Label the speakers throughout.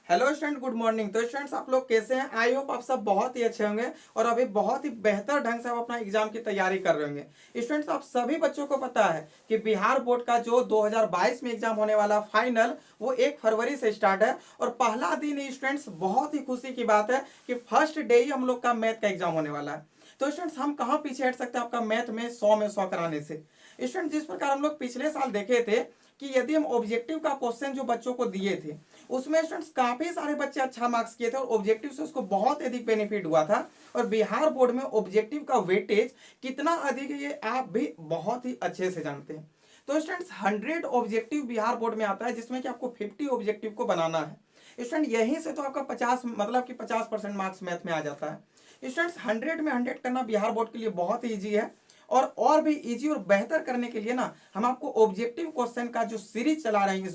Speaker 1: Hello student, good morning. तो students, आप लोग कैसे हैं? आई होप आप सब बहुत ही अच्छे होंगे और अभी बहुत ही बेहतर ढंग से आप अपना एग्जाम की तैयारी कर रहे होंगे। स्टूडेंट्स, आप सभी बच्चों को पता है कि बिहार बोर्ड का जो 2022 में एग्जाम होने वाला फाइनल वो 1 फरवरी से स्टार्ट है। और पहला दिन ही स्टूडेंट्स बहुत ही खुशी की बात है कि फर्स्ट डे ही हम लोग का मैथ का एग्जाम होने वाला है। तो स्टूडेंट्स, हम कहाँ पीछे हट सकते हैं आपका मैथ में 100 में 100 कराने से। स्टूडेंट, जिस प्रकार हम लोग पिछले साल देखे थे कि यदि हम ऑब्जेक्टिव का क्वेश्चन जो बच्चों को दिए थे उसमें स्टूडेंट्स काफी सारे बच्चे अच्छा मार्क्स किए थे और ऑब्जेक्टिव से उसको बहुत अधिक बेनिफिट हुआ था। और बिहार बोर्ड में ऑब्जेक्टिव का वेटेज कितना अधिक है ये आप भी बहुत ही अच्छे से जानते हैं। तो स्टूडेंट्स, 100 ऑब्जेक्टिव बिहार बोर्ड में आता है जिसमें कि आपको 50 ऑब्जेक्टिव को बनाना है। स्टूडेंट, यहीं से तो आपका 50 मतलब कि 50% मार्क्स मैथ में आ जाता है। स्टूडेंट्स, 100 में 100 करना बिहार बोर्ड के लिए बहुत ईजी है। और भी इजी और बेहतर करने के लिए ना हम आपको ऑब्जेक्टिव क्वेश्चन का जो सीरीज चला रहे हैं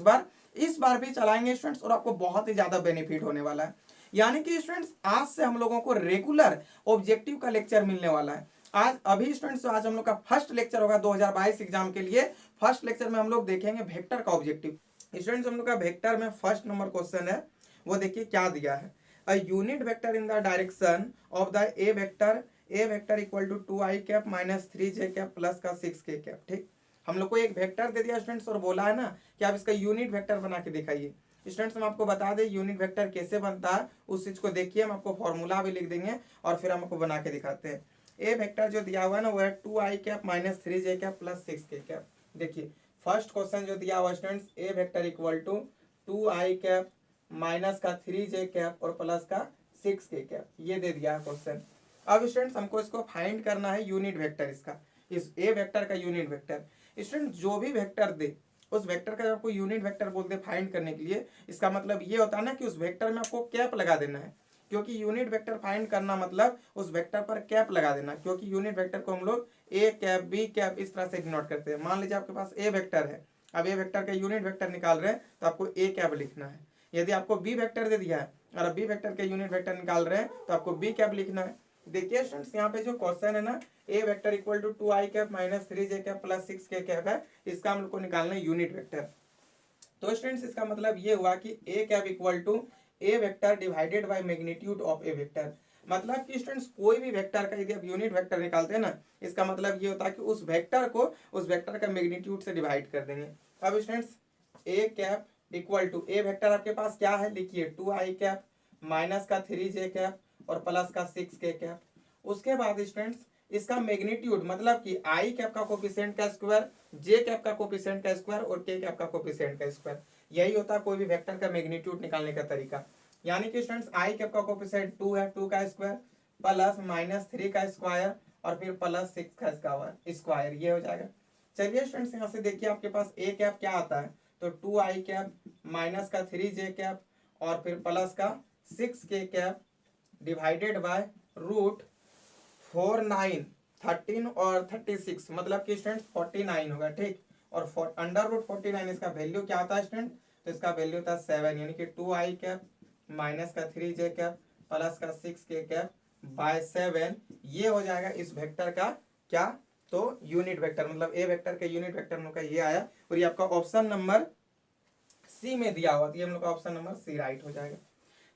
Speaker 1: इस बार भी चलाएंगे स्टूडेंट्स, और आपको बहुत ही ज्यादा बेनिफिट होने वाला है। यानी कि स्टूडेंट्स, आज से हम लोगों को रेगुलर ऑब्जेक्टिव का लेक्चर मिलने वाला है। आज अभी स्टूडेंट्स, आज हम लोग का फर्स्ट लेक्चर होगा 2022 एग्जाम के लिए। फर्स्ट लेक्चर में हम लोग देखेंगे वेक्टर का ऑब्जेक्टिव। स्टूडेंट्स, हम लोग का वेक्टर में फर्स्ट नंबर क्वेश्चन है, वो देखिए क्या दिया है। A unit vector in the direction of the A vector equal to 2i cap minus 3j cap plus का 6k कैप। ठीक, हम लोग को एक वेक्टर दे दिया स्टूडेंट्स और बोला है ना कि आप इसका यूनिट वेक्टर बना के दिखाइए। स्टूडेंट्स, हम आपको बता दें यूनिट वेक्टर कैसे बनता है, उस चीज को देखिए। हम आपको फॉर्मूला भी लिख देंगे और फिर हम आपको बना के दिखाते हैं। ए वेक्टर जो दिया हुआ है ना वो है 2i cap minus 3j cap plus 6k cap. देखिए फर्स्ट क्वेश्चन जो दिया हुआ students, A vector equal to 2i cap minus का 3j कैप और प्लस का 6k कैप, ये दे दिया है क्वेश्चन। अब स्टूडेंट्स, हमको इसको फाइंड करना है यूनिट वेक्टर इसका, इस ए वेक्टर का यूनिट वेक्टर। स्टूडेंट, जो भी वेक्टर दे उस वेक्टर का जब आपको यूनिट वेक्टर बोलते हैं फाइंड करने के लिए, इसका मतलब ये होता है ना कि उस वेक्टर में आपको कैप लगा देना है। क्योंकि यूनिट वेक्टर फाइंड करना मतलब उस वेक्टर पर कैप लगा देना, क्योंकि यूनिट वेक्टर को हम लोग ए कैप बी कैप इस तरह से डिनोट करते हैं। मान लीजिए आपके पास ए वेक्टर है, अब ए वेक्टर का यूनिट वेक्टर निकाल रहे हैं तो आपको ए कैप लिखना है। यदि आपको बी वेक्टर दे दिया है और बी वेक्टर के यूनिट वेक्टर निकाल रहे हैं तो आपको बी कैप लिखना है। देखिए स्टूडेंट्स, यहाँ पे जो क्वेश्चन है ना, a vector equal to 2i cap minus 3j cap plus 6k cap है, इसका हम लोग को निकालना है यूनिट वेक्टर। तो स्टूडेंट्स, इसका मतलब ये हुआ कि a cap equal to A vector divided by magnitude of A vector. मतलब कि स्टूडेंट्स, कोई भी वेक्टर का यदि आप यूनिट वेक्टर निकालते हैं ना, इसका मतलब ये होता है कि उस वेक्टर को उस वेक्टर का मैग्नीट्यूड से डिवाइड कर देंगे। अब students, A cap equal to A vector आपके पास क्या है, लिखिए 2i कैप माइनस का 3j कैप और प्लस का 6k कैप। उसके बाद स्टूडेंट्स, इसका मैग्नीट्यूड मतलब कि आई कैप का कोफिशिएंट का स्क्वायर, जे कैप का कोफिशिएंट का स्क्वायर और के कैप का कोफिशिएंट का स्क्वायर। यही होता है कोई भी वेक्टर का मैग्नीट्यूड निकालने का तरीका। यानी कि स्टूडेंट्स, आई कैप का कोफिशिएंट 2 है, 2 का स्क्वायर प्लस माइनस 3 का स्क्वायर और फिर प्लस 6 का स्क्वायर, ये हो जाएगा। चलिए स्टूडेंट्स, यहाँ से देखिए आपके पास ए कैप क्या आता है, तो 2i कैप माइनस का 3j कैप और फिर प्लस का 6k cap divided by root 4 9 13 और 36, मतलब कि स्टूडेंट 49 होगा। ठीक, और अंडर रूट 49 इसका वैल्यू क्या आता है स्टूडेंट, तो इसका वैल्यू था 7, यानी कि 2i कैप माइनस का 3j कैप प्लस का 6k कैप बाय 7, ये हो जाएगा इस वेक्टर का क्या, तो यूनिट वेक्टर। मतलब ए वेक्टर का यूनिट वेक्टर हम लोग का ये आया और ये आपका ऑप्शन नंबर सी में दिया हुआ, तो ये हम लोग का ऑप्शन नंबर सी राइट हो जाएगा।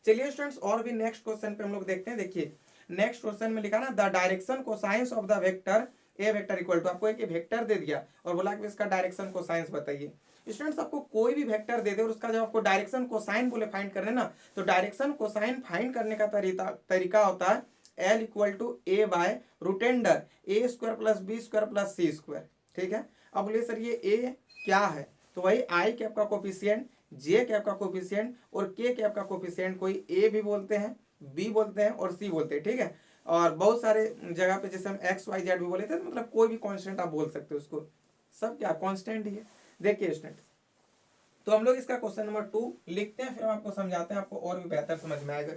Speaker 1: चलिए स्टूडेंट्स, और भी नेक्स्ट क्वेश्चन पे हम लोग देखते हैं। देखिए नेक्स्ट क्वेश्चन में लिखा ना, the direction cosines of the vector A vector equal to, आपको एक वेक्टर दे दिया और बोला कि इसका डायरेक्शन कोसाइंस बताइए। स्टूडेंट्स, आपको कोई भी वेक्टर दे दे और उसका जब आपको डायरेक्शन कोसाइन बोले फाइंड करने ना, तो डायरेक्शन कोसाइन फाइंड करने का तरीका होता है l equal to a by root under a square plus B square plus c square. ठीक है, अब बोलिए सर ये ए क्या है, तो वही आई कैप का कोफिशिएंट, जे कैप का कोफिशिएंट और के कैप का कोफिशिएंट, कोई ए भी बोलते हैं, बी बोलते हैं और सी बोलते हैं। ठीक है, और बहुत सारे जगह पे जैसे हम एक्स वाई जेड भी बोले थे, मतलब कोई भी कांस्टेंट आप बोल सकते हो उसको, सब क्या कांस्टेंट ही है। देखिए स्टूडेंट, तो हम लोग इसका क्वेश्चन नंबर 2 लिखते हैं, फिर हम आपको समझाते हैं, आपको और भी बेहतर समझ में आएगा।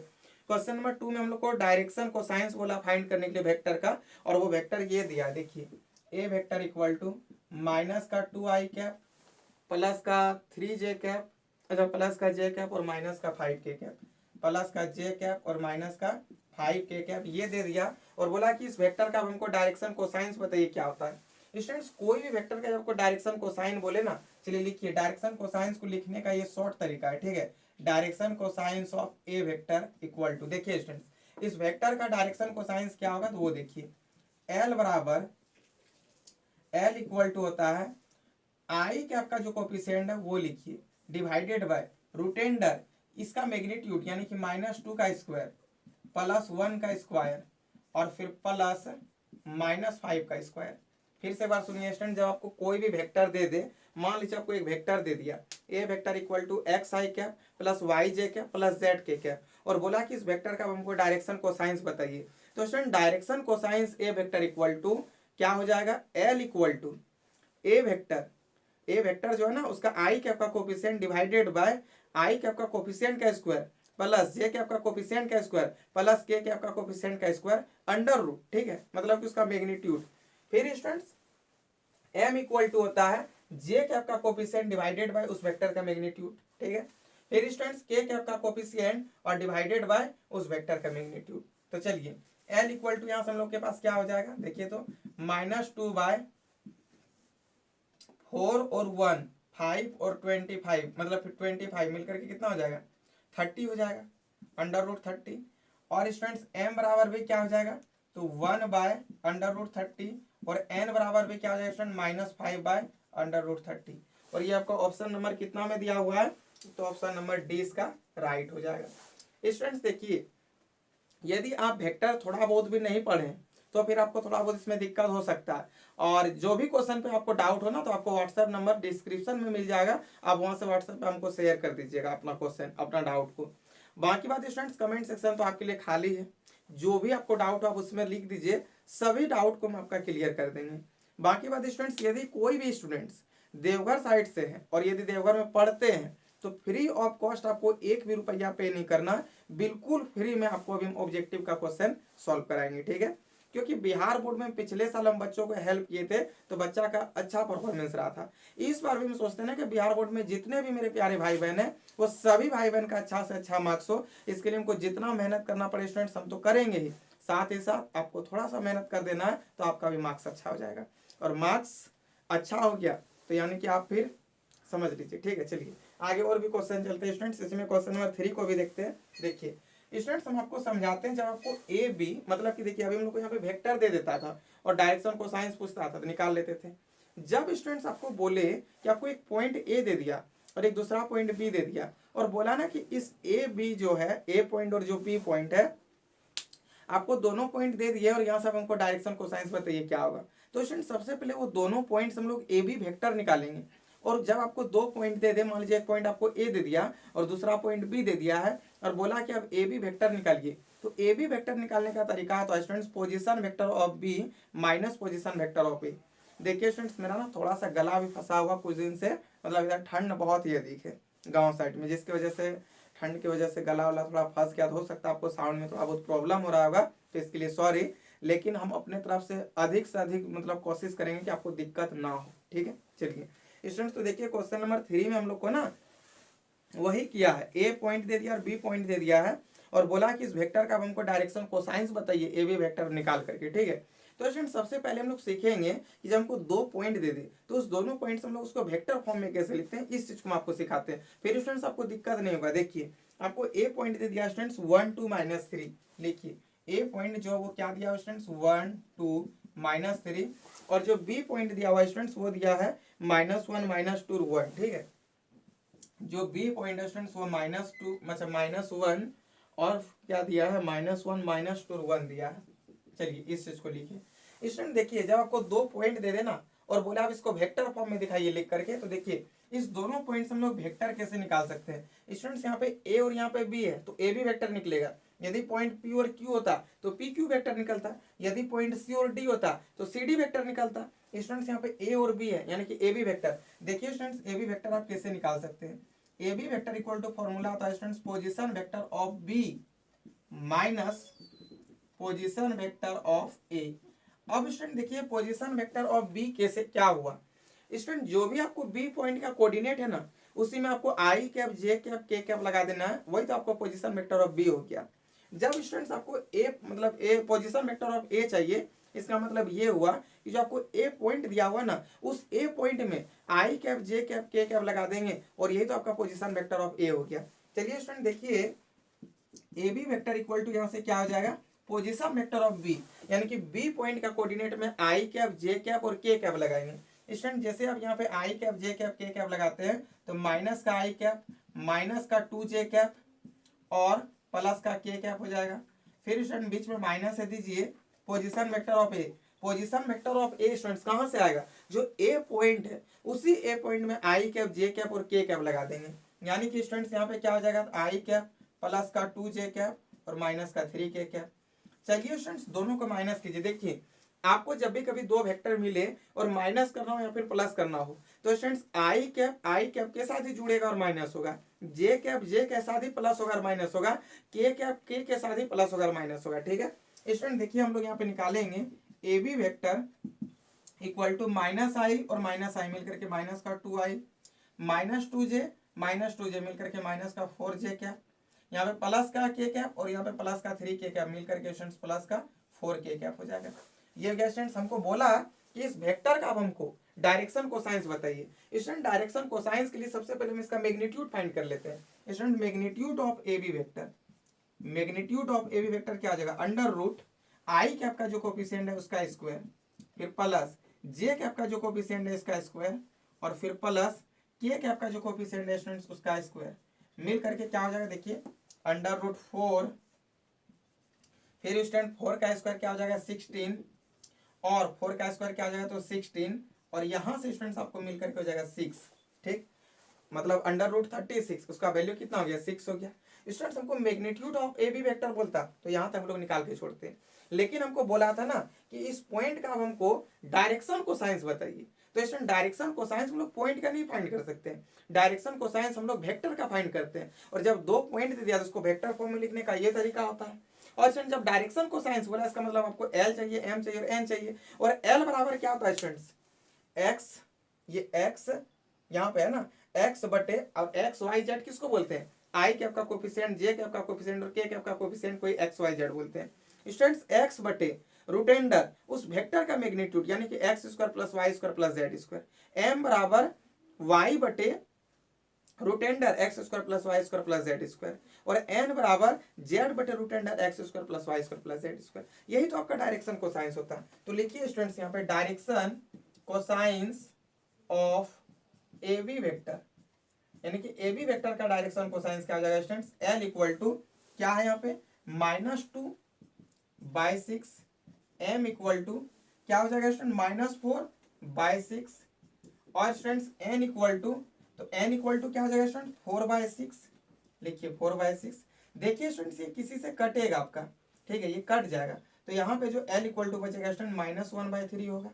Speaker 1: क्वेश्चन नंबर 2 में हम लोग को डायरेक्शन को साइंस बोला फाइंड करने के लिए वेक्टर का, और वो वेक्टर ये दिया, देखिए ए वेक्टर इक्वल टू माइनस का 2i कैप प्लस का 3j कैप, अच्छा प्लस का j कैप और माइनस का 5k कैप, प्लस का j कैप और माइनस का 5k कैप, ये दे दिया और बोला कि इस वेक्टर का हमको डायरेक्शन कोसाइंस बताइए क्या होता है। स्टूडेंट्स, कोई भी वेक्टर का जब आपको डायरेक्शन कोसाइन बोले ना, चलिए लिखिए, डायरेक्शन कोसाइंस को लिखने का ये शॉर्ट तरीका है, ठीक है। Direction cosines of A vector equal to, देखिए स्टूडेंट्स इस वेक्टर का डायरेक्शन कोसाइंस क्या होगा, तो वो देखिए एल बराबर एल इक्वल टू होता है आई के आपका जो कोफिशिएंट है वो लिखिए डिवाइडेड बाय रूट अंडर इसका मैग्नीट्यूड यानी कि -2 का स्क्वायर प्लस 1 का स्क्वायर और फिर प्लस -5 का स्क्वायर। फिर से बात सुनिए स्टूडेंट, जब आपको कोई भी वेक्टर दे दे, मान लीजिए आपको एक वेक्टर दे दिया ए vector equal to x i cap plus y j cap plus z k cap, और बोला कि इस वेक्टर का हमको डायरेक्शन कोसाइंस बताइए, तो student direction cosines A vector equal to क्या हो जाएगा, l equal to A vector जो है ना उसका आई कैप का coefficient divided by i cap का कोफिशिएंट का स्क्वायर प्लस जे कैप का कोफिशिएंट का स्क्वायर प्लस के कैप का कोफिशिएंट का स्क्वायर अंडर रूट, ठीक है, मतलब कि उसका मैग्नीट्यूड। फिर स्टूडेंट्स m इक्वल टू होता है जे कैप का कोफिशिएंट डिवाइडेड बाय उस वेक्टर का मैग्नीट्यूड, ठीक है। फिर स्टूडेंट्स के कैप का कोफिशिएंट और डिवाइडेड बाय उस वेक्टर का मैग्नीट्यूड। तो चलिए l इक्वल टू यहाँ से हम लोग के पास क्या हो जाएगा, देखिए तो -2/4 और 1 5 और 25 मतलब फिर 25 मिलकर के कितना हो जाएगा 30 हो जाएगा अंडर रूट 30। और स्टूडेंट्स m बराबर भी क्या हो जाएगा, तो 1/√30 और n बराबर भी क्या हो जाएगा स्टूडेंट -5/√30। और ये आपका ऑप्शन नंबर कितना में दिया हुआ है, तो ऑप्शन नंबर डी इसका राइट हो जाएगा। स्टूडेंट्स देखिए यदि आप वेक्टर थोड़ा बहुत भी नहीं पढ़े तो फिर आपको थोड़ा बहुत इसमें दिक्कत हो सकता है, और जो भी क्वेश्चन पे आपको डाउट हो ना तो आपको व्हाट्सएप नंबर डिस्क्रिप्शन में मिल जाएगा, आप वहां से व्हाट्सएप पे हमको शेयर कर दीजिएगा अपना क्वेश्चन अपना डाउट को। बाकी बात स्टूडेंट्स कमेंट सेक्शन तो आपके लिए खाली है, जो भी आपको डाउट हो आप उसमें लिख दीजिए, सभी डाउट को हम आपका क्लियर कर देंगे। बाकी बात स्टूडेंट्स यदि कोई भी स्टूडेंट्स देवघर साइड से है और यदि देवघर में पढ़ते हैं तो फ्री ऑफ कॉस्ट आपको 1 भी रुपया पे नहीं करना, बिल्कुल फ्री में आपको अभी हम ऑब्जेक्टिव का क्वेश्चन सॉल्व कराएंगे, ठीक है। क्योंकि बिहार बोर्ड में पिछले साल हम बच्चों को हेल्प किए थे तो बच्चा का अच्छा परफॉर्मेंस रहा था। इस बार भी हम सोचते हैं ना कि बिहार बोर्ड में जितने भी मेरे प्यारे भाई बहन हैं वो सभी भाई बहन का अच्छा से अच्छा मार्क्स हो, इसके लिए हमको जितना मेहनत करना पड़े स्टूडेंट्स हम तो करेंगे ही, साथ ही साथ आपको थोड़ा सा मेहनत कर देना है तो आपका भी मार्क्स अच्छा हो जाएगा। और मार्क्स अच्छा हो गया तो यानी कि आप फिर समझ लीजिए, ठीक है। चलिए आगे और भी क्वेश्चन चलते हैं स्टूडेंट्स, इसमें क्वेश्चन नंबर 3 को भी देखते हैं। देखिए स्टूडेंट्स हम आपको समझाते हैं, जब आपको ए बी मतलब कि देखिए अभी हम लोग को यहाँ पे वेक्टर दे देता था और डायरेक्शन कोसाइंस पूछता था तो निकाल लेते थे। जब स्टूडेंट्स आपको बोले कि आपको एक पॉइंट ए दे दिया और एक दूसरा पॉइंट बी दे दिया और बोला ना कि इस ए बी जो है ए पॉइंट और जो बी पॉइंट है आपको दोनों पॉइंट दे दिए और यहाँ से हमको डायरेक्शन कोसाइंस बताइए क्या होगा, तो स्टूडेंट सबसे पहले वो दोनों पॉइंट्स हम लोग ए बी वेक्टर निकालेंगे। और जब आपको 2 पॉइंट दे दे, मान लीजिए एक पॉइंट आपको ए दे दिया और दूसरा पॉइंट बी दे दिया है और बोला कि अब ए बी वेक्टर निकालिए, तो ए बी वेक्टर निकालने का तरीका है तो students position vector of b minus position vector of a. देखिए स्टूडेंट्स मेरा ना थोड़ा सा गला भी फंसा हुआ कुछ दिन से, मतलब इधर ठंड बहुत ही अधिक है गाँव साइड में, जिसकी वजह से ठंड की वजह से गला वाला थोड़ा फंस गया, तो हो सकता है आपको साउंड में थोड़ा बहुत प्रॉब्लम हो रहा होगा, तो इसके लिए सॉरी। लेकिन हम अपने तरफ से अधिक मतलब कोशिश करेंगे कि आपको दिक्कत ना हो, ठीक है। चलिए स्टूडेंट्स तो देखिए क्वेश्चन नंबर 3 में हम लोग को ना वही किया है, ए पॉइंट दे दिया और बी पॉइंट दे दिया है और बोला कि इस वेक्टर का हमको डायरेक्शन कोसाइंस बताइए ए बी वेक्टर निकाल करके, ठीक है। तो स्टूडेंट सबसे पहले हम लोग सीखेंगे कि जब हमको 2 पॉइंट दे दे तो उस दोनों पॉइंट्स हम लोग उसको वेक्टर फॉर्म में कैसे लिखते हैं, इस चीज को हम आपको सिखाते हैं, फिर स्टूडेंट्स आपको दिक्कत नहीं होगा। देखिए आपको ए पॉइंट दे दिया स्टूडेंट्स 1 2 -3, लिखिए ए पॉइंट जो वो क्या दिया स्टूडेंट्स 1 2 -3 और जो बी पॉइंट दिया हुआ स्टूडेंट्स वो दिया है -1 -2 1, ठीक है। जो बी पॉइंट है स्टूडेंट्स वो -2 मतलब -1 और क्या दिया है -1 -2 1 दिया है। चलिए इस चीज को लिखिए स्टूडेंट। देखिए जब आपको 2 पॉइंट दे देना और बोले आप इसको वेक्टर फॉर्म में दिखाइए लिख करके, तो देखिए इस दोनों पॉइंट्स हम लोग वेक्टर कैसे निकाल सकते हैं स्टूडेंट्स। यहाँ पे ए और यहाँ पे बी है तो ए भी वेक्टर निकलेगा, यदि पॉइंट पी और क्यू होता तो पी क्यू वेक्टर निकलता, यदि पॉइंट सी और डी होता तो सी डी वेक्टर निकलता। स्टूडेंट्स यहाँ पे ए और बी है यानी कि ए बी वेक्टर। देखिए स्टूडेंट्स ए बी वेक्टर आप कैसे निकाल सकते हैं, a B vector equal to formula होता है students position vector of b minus position vector of a. अब स्टूडेंट देखिए पोजीशन वेक्टर ऑफ बी कैसे क्या हुआ स्टूडेंट, जो भी आपको बी पॉइंट का कोऑर्डिनेट है ना उसी में आपको आई कैप जे कैप के कैप लगा देना है, वही तो आपको पोजीशन वेक्टर ऑफ बी हो गया। जब स्टूडेंट्स आपको ए मतलब ए पोजीशन वेक्टर ऑफ ए चाहिए इसका मतलब ये हुआ कि जो आपको ए पॉइंट दिया हुआ ना, उस ए पॉइंट में आई कैप जे कैप के कैप लगा देंगे और यही तो आपका पोजीशन वेक्टर ऑफ ए हो गया। चलिए स्टूडेंट देखिए, A B vector equal to यहाँ से क्या हो जाएगा, पोजीशन वेक्टर ऑफ बी, यानी कि बी पॉइंट का कोऑर्डिनेट में आई कैप जे कैप और के कैप लगाएंगे। स्टूडेंट जैसे आप यहाँ पे आई कैप जे कैप के कैप लगाते हैं तो माइनस का आई कैप माइनस का 2 जे कैप और प्लस का के कैप हो जाएगा। फिर स्टूडेंट बीच में माइनस है दीजिए position vector of A. Position vector of A students कहाँ से आएगा, जो ए पॉइंट है उसी ए पॉइंट में आई कैप जे कैप और के कैप लगा देंगे, यानी कि स्टूडेंट्स यहाँ पे क्या हो जाएगा, आई कैप प्लस का 2 जे कैप और माइनस का 3 के कैप। चलिए स्टूडेंट्स दोनों को माइनस कीजिए। देखिए आपको जब भी कभी दो वेक्टर मिले और माइनस करना हो या फिर प्लस करना हो तो स्टूडेंट्स आई कैप के साथ ही जुड़ेगा और माइनस होगा, जे कैप जे के साथ ही प्लस होगा और माइनस होगा, के कैप के साथ ही प्लस होगा और माइनस होगा। ठीक है स्टूडेंट, देखिए हम लोग यहाँ पे निकालेंगे a B vector equal to minus i और माइनस आई मिलकर के माइनस का 2i माइनस 2j मिलकर के माइनस का 4j कैप, यहाँ पे प्लस का के कैप और यहाँ पे प्लस का 3 के कैप मिलकर के स्टूडेंट्स प्लस का 4 के कैप हो जाएगा। ये स्टूडेंट्स हमको बोला कि इस वेक्टर का अब हमको डायरेक्शन कोसाइंस बताइए। स्टूडेंट डायरेक्शन कोसाइंस के लिए सबसे पहले हम इसका मैग्नीट्यूड फाइंड कर लेते हैं। Student magnitude of A B vector, magnitude of A B vector क्या आ जाएगा, अंडर रूट आई कैप का जो कोफिशिएंट है उसका स्क्वायर, फिर प्लस जे कैप का जो कोफिशिएंट है इसका स्क्वायर और फिर प्लस के कैप का जो कोफिशिएंट है स्टूडेंट्स उसका स्क्वायर मिल करके क्या हो जाएगा, देखिए अंडर रूट 4, फिर स्टूडेंट 4 का स्क्वायर क्या हो जाएगा 16 और 4 का स्क्वायर क्या हो जाएगा तो 16 और यहाँ से स्टूडेंट्स आपको मिल करके हो जाएगा 6। ठीक, मतलब अंडर रूट 36 उसका वैल्यू कितना हो गया 6 हो गया। स्टूडेंट्स हमको magnitude of A B vector बोलता तो यहाँ तक हम लोग निकाल के छोड़ते हैं, लेकिन हमको बोला था ना कि इस पॉइंट का हमको डायरेक्शन कोसाइंस बताइए। तो स्टूडेंट डायरेक्शन कोसाइंस हम लोग पॉइंट का नहीं फाइंड कर सकते हैं, डायरेक्शन कोसाइंस हम लोग वेक्टर का फाइंड करते हैं और जब दो पॉइंट दे दिया तो उसको वेक्टर फॉर्म में लिखने का ये तरीका होता है। और स्टूडेंट जब डायरेक्शन कोसाइंस बोला इसका मतलब आपको एल चाहिए, एम चाहिए और एन चाहिए, और एल बराबर क्या होता है स्टूडेंट्स एक्स, ये एक्स यहाँ पे है ना एक्स बटे, अब एक्स वाई जेड किसको बोलते हैं, आई कैप का कोफिशिएंट जे कैप का कोफिशिएंट और के कैप का कोफिशिएंट कोई एक्स वाई जेड बोलते हैं। स्टूडेंट्स एक्स बटे रूट अंडर उस वेक्टर का मैग्नीट्यूड यानी कि X square plus Y square plus Z square, M बराबर वाई बटे root under X square plus Y square plus Z square और एन बराबर जेड बटे root under X square plus Y square plus Z square. यही तो आपका direction cosines होता है। तो लिखिए स्टूडेंट्स यहाँ पे direction cosines of A B vector, यानी कि ए बी वेक्टर का डायरेक्शन कोसाइंस क्या हो जाएगा स्टूडेंट्स, एल इक्वल टू क्या है यहाँ पे -2/6, एम इक्वल टू क्या हो जाएगा स्टूडेंट -4/6 और स्टूडेंट्स एन इक्वल टू, तो एन इक्वल टू क्या हो जाएगा स्टूडेंट 4/6, लिखिए 4/6। देखिए स्टूडेंट्स ये किसी से कटेगा आपका, ठीक है ये कट जाएगा, तो यहाँ पे जो एल इक्वल टू बचेगा स्टूडेंट -1/3 होगा,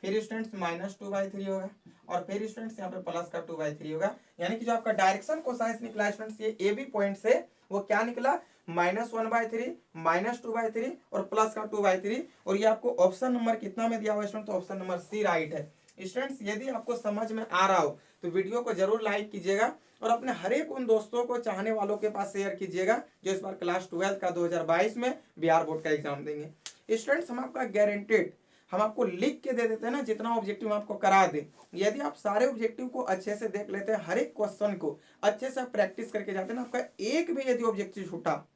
Speaker 1: फिर स्टूडेंट्स -2/3 होगा और फिर स्टूडेंट्स यहाँ पे प्लस का 2/3 होगा, यानी कि जो आपका डायरेक्शन कोसाइंस निकला स्टूडेंट्स ये ए बी पॉइंट से वो क्या निकला -1/3 -2/3 और प्लस का 2/3 और ये आपको ऑप्शन नंबर कितना में दिया हुआ स्टूडेंट, तो ऑप्शन नंबर सी राइट है। स्टूडेंट्स यदि आपको समझ में आ रहा हो तो वीडियो को जरूर लाइक कीजिएगा और अपने हर एक उन दोस्तों को चाहने वालों के पास शेयर कीजिएगा जो इस बार क्लास 12 का 2022 में बिहार बोर्ड का एग्जाम देंगे। स्टूडेंट्स हम आपका गारंटेड हम आपको लिख के दे देते हैं ना, जितना ऑब्जेक्टिव आपको करा दे, यदि आप सारे ऑब्जेक्टिव को अच्छे से देख लेते हैं, हर एक क्वेश्चन को अच्छे से प्रैक्टिस करके जाते हैं ना, आपका एक भी यदि ऑब्जेक्टिव छूटा,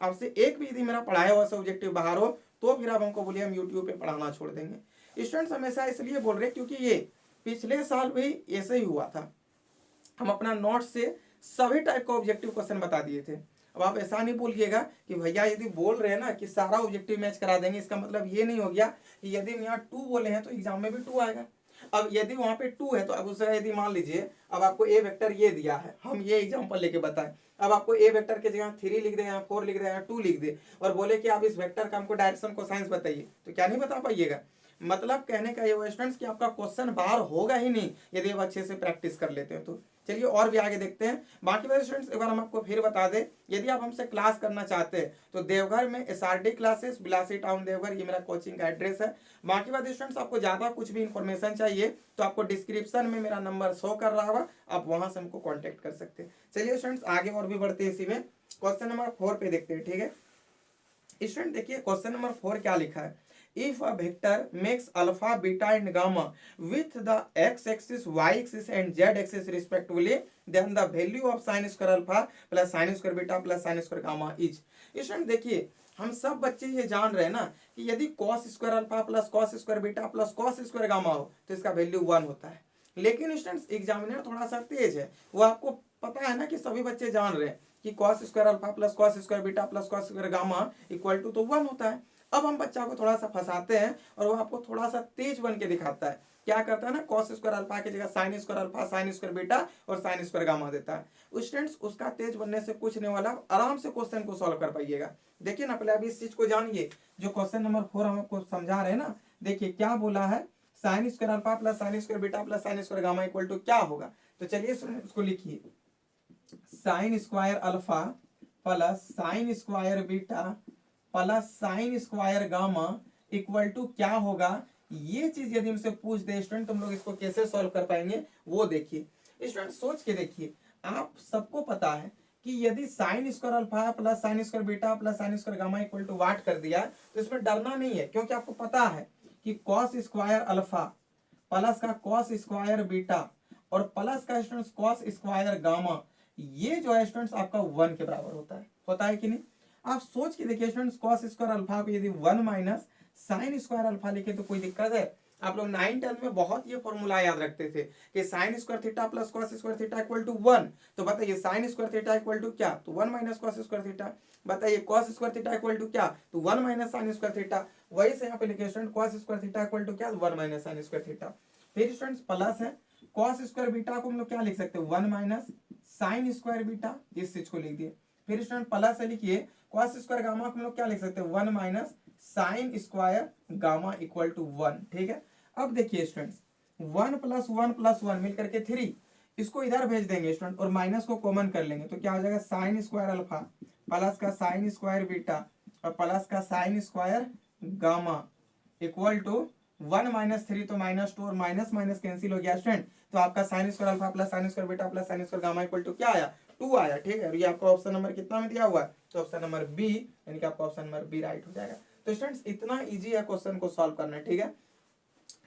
Speaker 1: आपसे एक भी यदि मेरा पढ़ाया हुआ ऑब्जेक्टिव बाहर हो तो फिर आप हमको बोलिए हम यूट्यूब पे पढ़ाना छोड़ देंगे। स्टूडेंट्स हमेशा इसलिए बोल रहे हैं क्योंकि ये पिछले साल भी ऐसे ही हुआ था, हम अपना नोट से सभी टाइप का ऑब्जेक्टिव क्वेश्चन बता दिए थे। अब आप ऐसा नहीं बोलिएगा कि भैया यदि बोल रहे हैं ना कि सारा ऑब्जेक्टिव मैच करा देंगे, इसका मतलब ये नहीं हो गया कि यदि हम यहाँ 2 बोले हैं तो एग्जाम में भी 2 आएगा। अब यदि वहां पे 2 है तो अब उसका यदि मान लीजिए अब आपको ए वेक्टर ये दिया है, हम ये एग्जांपल लेके बताएं, अब आपको ए वेक्टर के जगह 3 लिख दे या 4 लिख दे या 2 लिख दे और बोले कि आप इस वेक्टर का हमको डायरेक्शन कोसाइंस बताइए, तो क्या नहीं बता पाइएगा। मतलब कहने का ये हुआ स्टूडेंट्स कि आपका क्वेश्चन बाहर होगा ही नहीं यदि आप अच्छे से प्रैक्टिस कर लेते हैं तो। चलिए और भी आगे देखते हैं। बाकी बात स्टूडेंट्स एक बार हम आपको फिर बता दें, यदि आप हमसे क्लास करना चाहते हैं तो देवघर में SRD classes, Bilasi town Deoghar, ये मेरा कोचिंग का एड्रेस है। बाकी बात स्टूडेंट्स आपको ज़्यादा कुछ भी इन्फॉर्मेशन चाहिए तो आपको डिस्क्रिप्शन में मेरा नंबर शो कर रहा होगा, आप वहां से हमको कॉन्टेक्ट कर सकते हैं। चलिए स्टूडेंट्स आगे और भी बढ़ते हैं, इसी में क्वेश्चन नंबर 4 पे देखते हैं। ठीक है स्टूडेंट देखिए क्वेश्चन नंबर 4 क्या लिखा है, if a vector makes alpha, beta and gamma with the x-axis, y-axis and z-axis respectively, then the value of sin square alpha plus sin square beta plus sin square gamma is। Student देखिए, हम सब बच्चे ये जान रहे हैं ना कि यदि cos square alpha plus cos square beta plus cos square gamma हो तो इसका वैल्यू 1 होता है। लेकिन स्टूडेंट्स एग्जामिनर थोड़ा सा तेज है, वो आपको पता है ना कि सभी बच्चे जान रहे हैं कि cos square alpha plus cos square beta plus cos square gamma equal to तो 1 होता है। अब हम बच्चा को थोड़ा सा फंसाते हैं और वो आपको थोड़ा सा तेज बन के दिखाता है। क्या करता है ना, cos स्क्वायर अल्फा की जगह sin square alpha sin square beta और sin स्क्वायर गामा देता है। स्टूडेंट्स उसका तेज बनने से कुछ नहीं वाला, आराम से क्वेश्चन को सॉल्व कर पाइएगा। देखिए ना, पहले अभी इस चीज को जानिए, जो क्वेश्चन नंबर 4 हम आपको समझा रहे हैं ना, देखिए क्या बोला है, sin square alpha plus sin square beta plus sin square gamma equal to क्या होगा। तो चलिए उसको लिखिए, sin square alpha plus sin square beta plus sin square gamma equal to क्या होगा। ये चीज यदि हमसे पूछ दे स्टूडेंट, तुम लोग इसको कैसे सॉल्व कर पाएंगे वो देखिए। स्टूडेंट सोच के देखिए, आप सबको पता है कि यदि sin square alpha plus sin square beta plus sin square gamma equal to what कर दिया तो इसमें डरना नहीं है, क्योंकि आपको पता है कि cos स्क्वायर अल्फा प्लस का cos स्क्वायर बीटा और प्लस का स्टूडेंट्स cos स्क्वायर गामा, ये जो है स्टूडेंट्स आपका 1 के बराबर होता है कि नहीं। आप सोच के देखिए स्टूडेंट्स, cos स्क्वायर अल्फा को यदि 1 माइनस sin स्क्वायर अल्फा लिखे तो कोई दिक्कत है। आप लोग 9th-10th में बहुत ये फॉर्मूला याद रखते थे कि sin square theta plus cos square theta equal to 1। तो बताइए sin square theta equal to क्या, तो 1 माइनस cos स्क्वायर थीटा। बताइए cos square theta equal to क्या, तो 1 माइनस sin स्क्वायर थीटा। वही से यहाँ पे लिखे student, cos square theta equal to क्या, 1 माइनस sin स्क्वायर थीटा। फिर स्टूडेंट्स प्लस है, cos स्क्वायर बीटा को हम लोग क्या लिख सकते हैं, 1 माइनस sin स्क्वायर बीटा, इस चीज को लिख दिए। फिर स्टूडेंट प्लस है, लिखिए cos स्क्वायर गामा को हम लोग क्या लिख सकते हैं, 1 minus sin square gamma equal to 1। ठीक है, अब देखिए स्टूडेंट्स, 1 प्लस 1 मिलकर के 3, इसको इधर भेज देंगे स्टूडेंट और माइनस को कॉमन कर लेंगे तो क्या हो जाएगा, sin स्क्वायर अल्फा प्लस का sin स्क्वायर बीटा और प्लस का sin square gamma equal to 1 minus 3 तो माइनस 2 और माइनस माइनस कैंसिल हो गया स्टूडेंट। तो आपका sin square alpha plus sin square beta plus sin square gamma equal to क्या आया, 2 आया। ठीक है, और ये आपका ऑप्शन नंबर कितना में दिया हुआ है, तो ऑप्शन नंबर बी, यानी कि आपका ऑप्शन नंबर बी राइट हो जाएगा। तो स्टूडेंट्स इतना इजी है क्वेश्चन को सॉल्व करना। ठीक है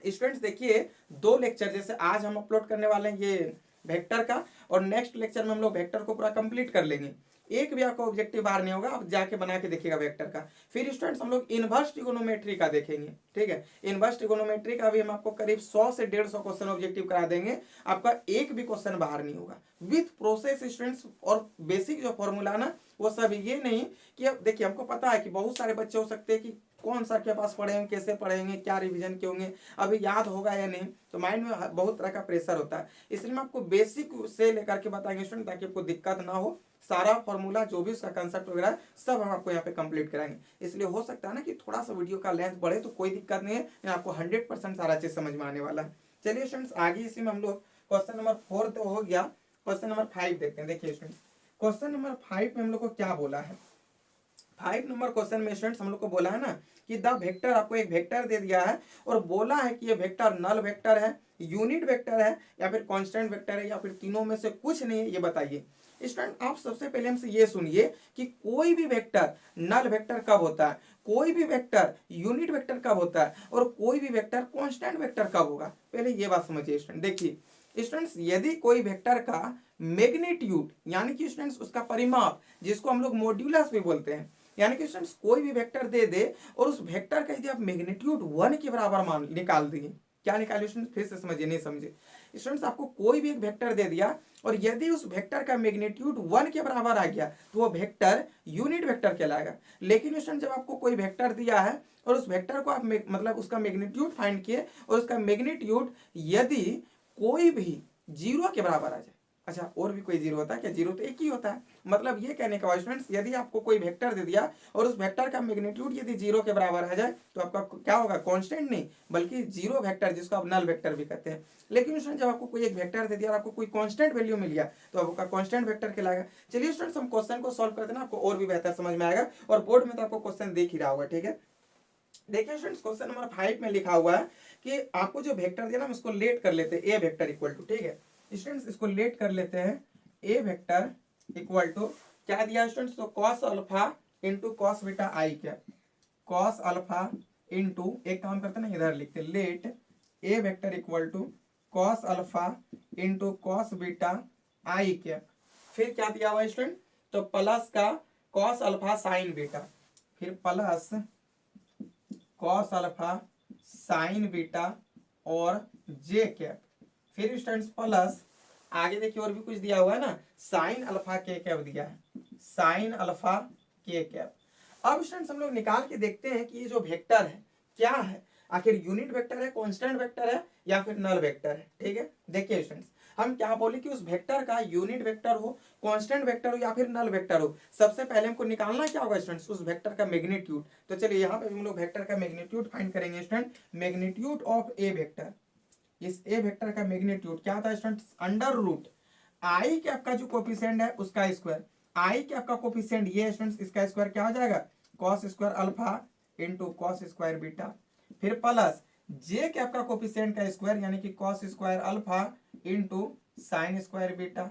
Speaker 1: स्टूडेंट्स, देखिए 2 लेक्चर जैसे आज हम अपलोड करने वाले हैं ये वेक्टर का, और नेक्स्ट लेक्चर में हम लोग वेक्टर को पूरा कंप्लीट कर लेंगे। एक भी आपका ऑब्जेक्टिव बाहर नहीं होगा, आप जाके बना के देखिएगा वेक्टर का। फिर स्टूडेंट्स हम लोग इनवर्स ट्रिगोनोमेट्री का देखेंगे। ठीक है, इनवर्स ट्रिगोनोमेट्री का भी हम आपको करीब 100 से 150 क्वेश्चन ऑब्जेक्टिव करा देंगे, आपका एक भी क्वेश्चन बाहर नहीं होगा विथ प्रोसेस स्टूडेंट्स। और बेसिक जो फॉर्मूला ना वो सब, ये नहीं कि अब देखिए हमको पता है कि बहुत सारे बच्चे हो सकते हैं कि कौन सा के पास पढ़ेंगे, कैसे पढ़ेंगे, क्या रिवीजन के होंगे, अभी याद होगा या नहीं, तो माइंड में बहुत तरह का प्रेशर होता है। इसलिए मैं आपको बेसिक से लेकर के बताएंगे स्टूडेंट, ताकि आपको दिक्कत ना हो। सारा फॉर्मूला जो भी उसका कंसेप्ट वगैरह सब हम आपको यहाँ पे कंप्लीट कराएंगे। इसलिए हो सकता है ना कि थोड़ा सा वीडियो का लेंथ बढ़े, तो कोई दिक्कत नहीं है, आपको 100% सारा चीज समझ में आने वाला है। चलिए स्टूडेंट्स आगे इसी में हम लोग क्वेश्चन नंबर 4 तो हो गया, क्वेश्चन नंबर 5 देखते हैं। देखिए स्टूडेंट्स, क्वेश्चन नंबर 5 में हम लोग को क्या बोला है, 5 नंबर क्वेश्चन में स्टूडेंट्स हम लोग को बोला है ना कि द वेक्टर, आपको एक वेक्टर दे दिया है और बोला है कि ये वेक्टर नल वेक्टर है, यूनिट वेक्टर है या फिर कांस्टेंट वेक्टर है या फिर तीनों में से कुछ नहीं है, ये बताइए। स्टूडेंट आप सबसे पहले हमसे ये सुनिए कि कोई भी वेक्टर नल वेक्टर कब होता है, कोई भी वेक्टर यूनिट वेक्टर कब होता है और कोई भी वेक्टर कांस्टेंट वेक्टर कब होगा। पहले ये बात समझिए स्टूडेंट। देखिए स्टूडेंट्स, यदि कोई वेक्टर का मैग्नीट्यूड यानी कि स्टूडेंट्स उसका परिमाप, जिसको हम लोग मॉड्यूलस भी बोलते हैं, यानी कि स्टूडेंट्स कोई भी वेक्टर दे दे और उस वेक्टर का यदि आप मैग्नीट्यूड 1 के बराबर मान निकाल दिए, क्या निकालिए स्टूडेंट्स, फिर से समझिए, नहीं समझे स्टूडेंट्स, आपको कोई भी एक वेक्टर दे दिया और यदि उस वेक्टर का मैग्नीट्यूड 1 के बराबर आ गया तो वो वेक्टर यूनिट वेक्टर कहलाएगा। लेकिन स्टूडेंट जब आपको कोई वेक्टर दिया है और उस वेक्टर को आप मतलब उसका मैग्नीट्यूड फाइंड किए और उसका मैग्नीट्यूड यदि कोई भी 0 के बराबर आ जाए, अच्छा और भी कोई 0 होता है क्या, 0 तो एक ही होता है। मतलब ये कहने का स्टूडेंट्स, यदि आपको कोई वेक्टर दे दिया और उस वेक्टर का मैग्नीट्यूड यदि 0 के बराबर आ जाए तो आपका क्या होगा, कांस्टेंट नहीं बल्कि 0 वेक्टर, जिसको आप नल वेक्टर भी कहते हैं। लेकिन स्टूडेंट जब आपको कोई एक वेक्टर दे दिया और आपको कोई कांस्टेंट वैल्यू मिल गया तो आपका कांस्टेंट वेक्टर कहलाएगा। चलिए स्टूडेंट्स हम क्वेश्चन को सॉल्व करते हैं ना, आपको और भी बेहतर समझ में आएगा और बोर्ड में तो आपको क्वेश्चन देख ही रहा होगा। ठीक है, देखिए स्टूडेंट्स क्वेश्चन नंबर 5 में लिखा हुआ है कि आपको जो वेक्टर दिया ना हम इसको लेट कर लेते हैं, ए वेक्टर इक्वल टू, ठीक है स्टूडेंट्स इसको लेट कर लेते हैं, ए वेक्टर इक्वल टू क्या दिया स्टूडेंट्स, तो cos alpha into cos beta आई, क्या cos अल्फा इंटू, एक काम करते हैं ना, इधर लिखते let A vector equal to cos alpha into cos beta I cap. फिर क्या दिया हुआ स्टूडेंट, तो प्लस का कॉस अल्फा साइन बीटा, फिर plus cos alpha sine beta और जे कैप, फिर स्टूडेंट्स प्लस आगे देखिए और भी कुछ दिया हुआ है ना, साइन अल्फा के कैप दिया है, साइन अल्फा के कैप। अब स्टूडेंट्स हम लोग निकाल के देखते हैं कि ये जो वेक्टर है क्या है, आखिर यूनिट वेक्टर है, कांस्टेंट वेक्टर है या फिर नल वेक्टर है। ठीक है, देखिए स्टूडेंट्स हम क्या बोले कि उस वेक्टर का यूनिट वेक्टर हो, कांस्टेंट वेक्टर हो या फिर नल वेक्टर हो, सबसे पहले हमको निकालना क्या होगा स्टूडेंट्स, उस वेक्टर का मैग्नीट्यूड। तो चलिए यहाँ पे हम लोग वेक्टर का मैग्नीट्यूड फाइंड करेंगे student, magnitude of A vector. इस ए वेक्टर का मैग्नीट्यूड क्या था students, under root I cap का जो कोफिशिएंट है उसका स्क्वायर, आई कैप का कोफिशिएंट ये स्टूडेंट्स, इसका स्क्वायर क्या हो जाएगा, cos square alpha into cos square beta, फिर प्लस जे कैप का कोफिशिएंट का स्क्वायर यानी कि cos square alpha into sine square beta,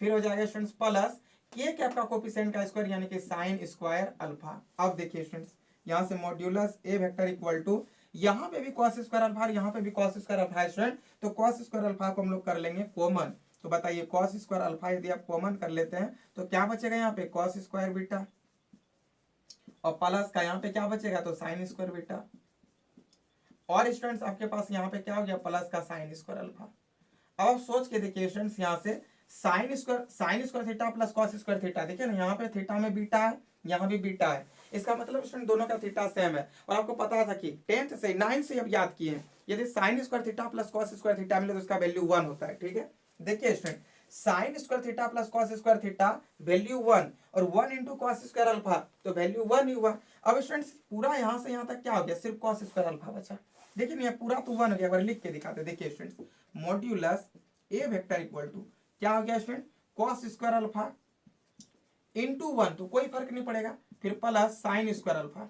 Speaker 1: फिर हो जाएगा स्टूडेंट्स प्लस के कैप का कोफिशिएंट का स्क्वायर यानी कि साइन स्क्वायर अल्फा। अब देखिए स्टूडेंट्स यहाँ से modulus A vector equal to, यहाँ पे भी कॉस स्क्वायर अल्फा, यहाँ पे भी कॉस स्क्वायर अल्फा है स्टूडेंट, तो कॉस स्क्वायर अल्फा को हम लोग कर लेंगे कॉमन। तो बताइए कॉस स्क्वायर अल्फा यदि आप कॉमन कर लेते हैं तो क्या बचेगा यहाँ पे, कॉस स्क्वायर बीटा, और प्लस का यहाँ पे क्या बचेगा, तो साइन स्क्वायर बीटा, और स्टूडेंट्स आपके पास यहाँ पे क्या हो गया, प्लस का साइन स्क्वायर अल्फा। अब आप सोच के देखिए स्टूडेंट्स यहाँ से sign square theta plus cos square theta, देखिए ना यहाँ पे थीटा में बीटा है, यहाँ भी बीटा है, इसका मतलब स्टूडेंट दोनों का थीटा सेम है। और आपको पता था कि 10th से 9th से अब याद किए, यदि sign square theta plus cos square theta मिले तो उसका वैल्यू 1 होता है। ठीक है, देखिए student sine square theta plus cos square theta value 1 और 1 इंटू कॉस स्क्वायर अल्फा तो वैल्यू 1 ही हुआ। अब स्टूडेंट्स पूरा यहाँ से यहाँ तक क्या हो गया, सिर्फ कॉस स्क्वायर अल्फा बचा, देखिए नहीं पूरा तो 1 हो गया, लिख के दिखाते। देखिए students modulus A vector equal to क्या हो गया student, cos square alpha into 1 तो कोई फर्क नहीं पड़ेगा, फिर प्लस साइन स्क्वायर अल्फा।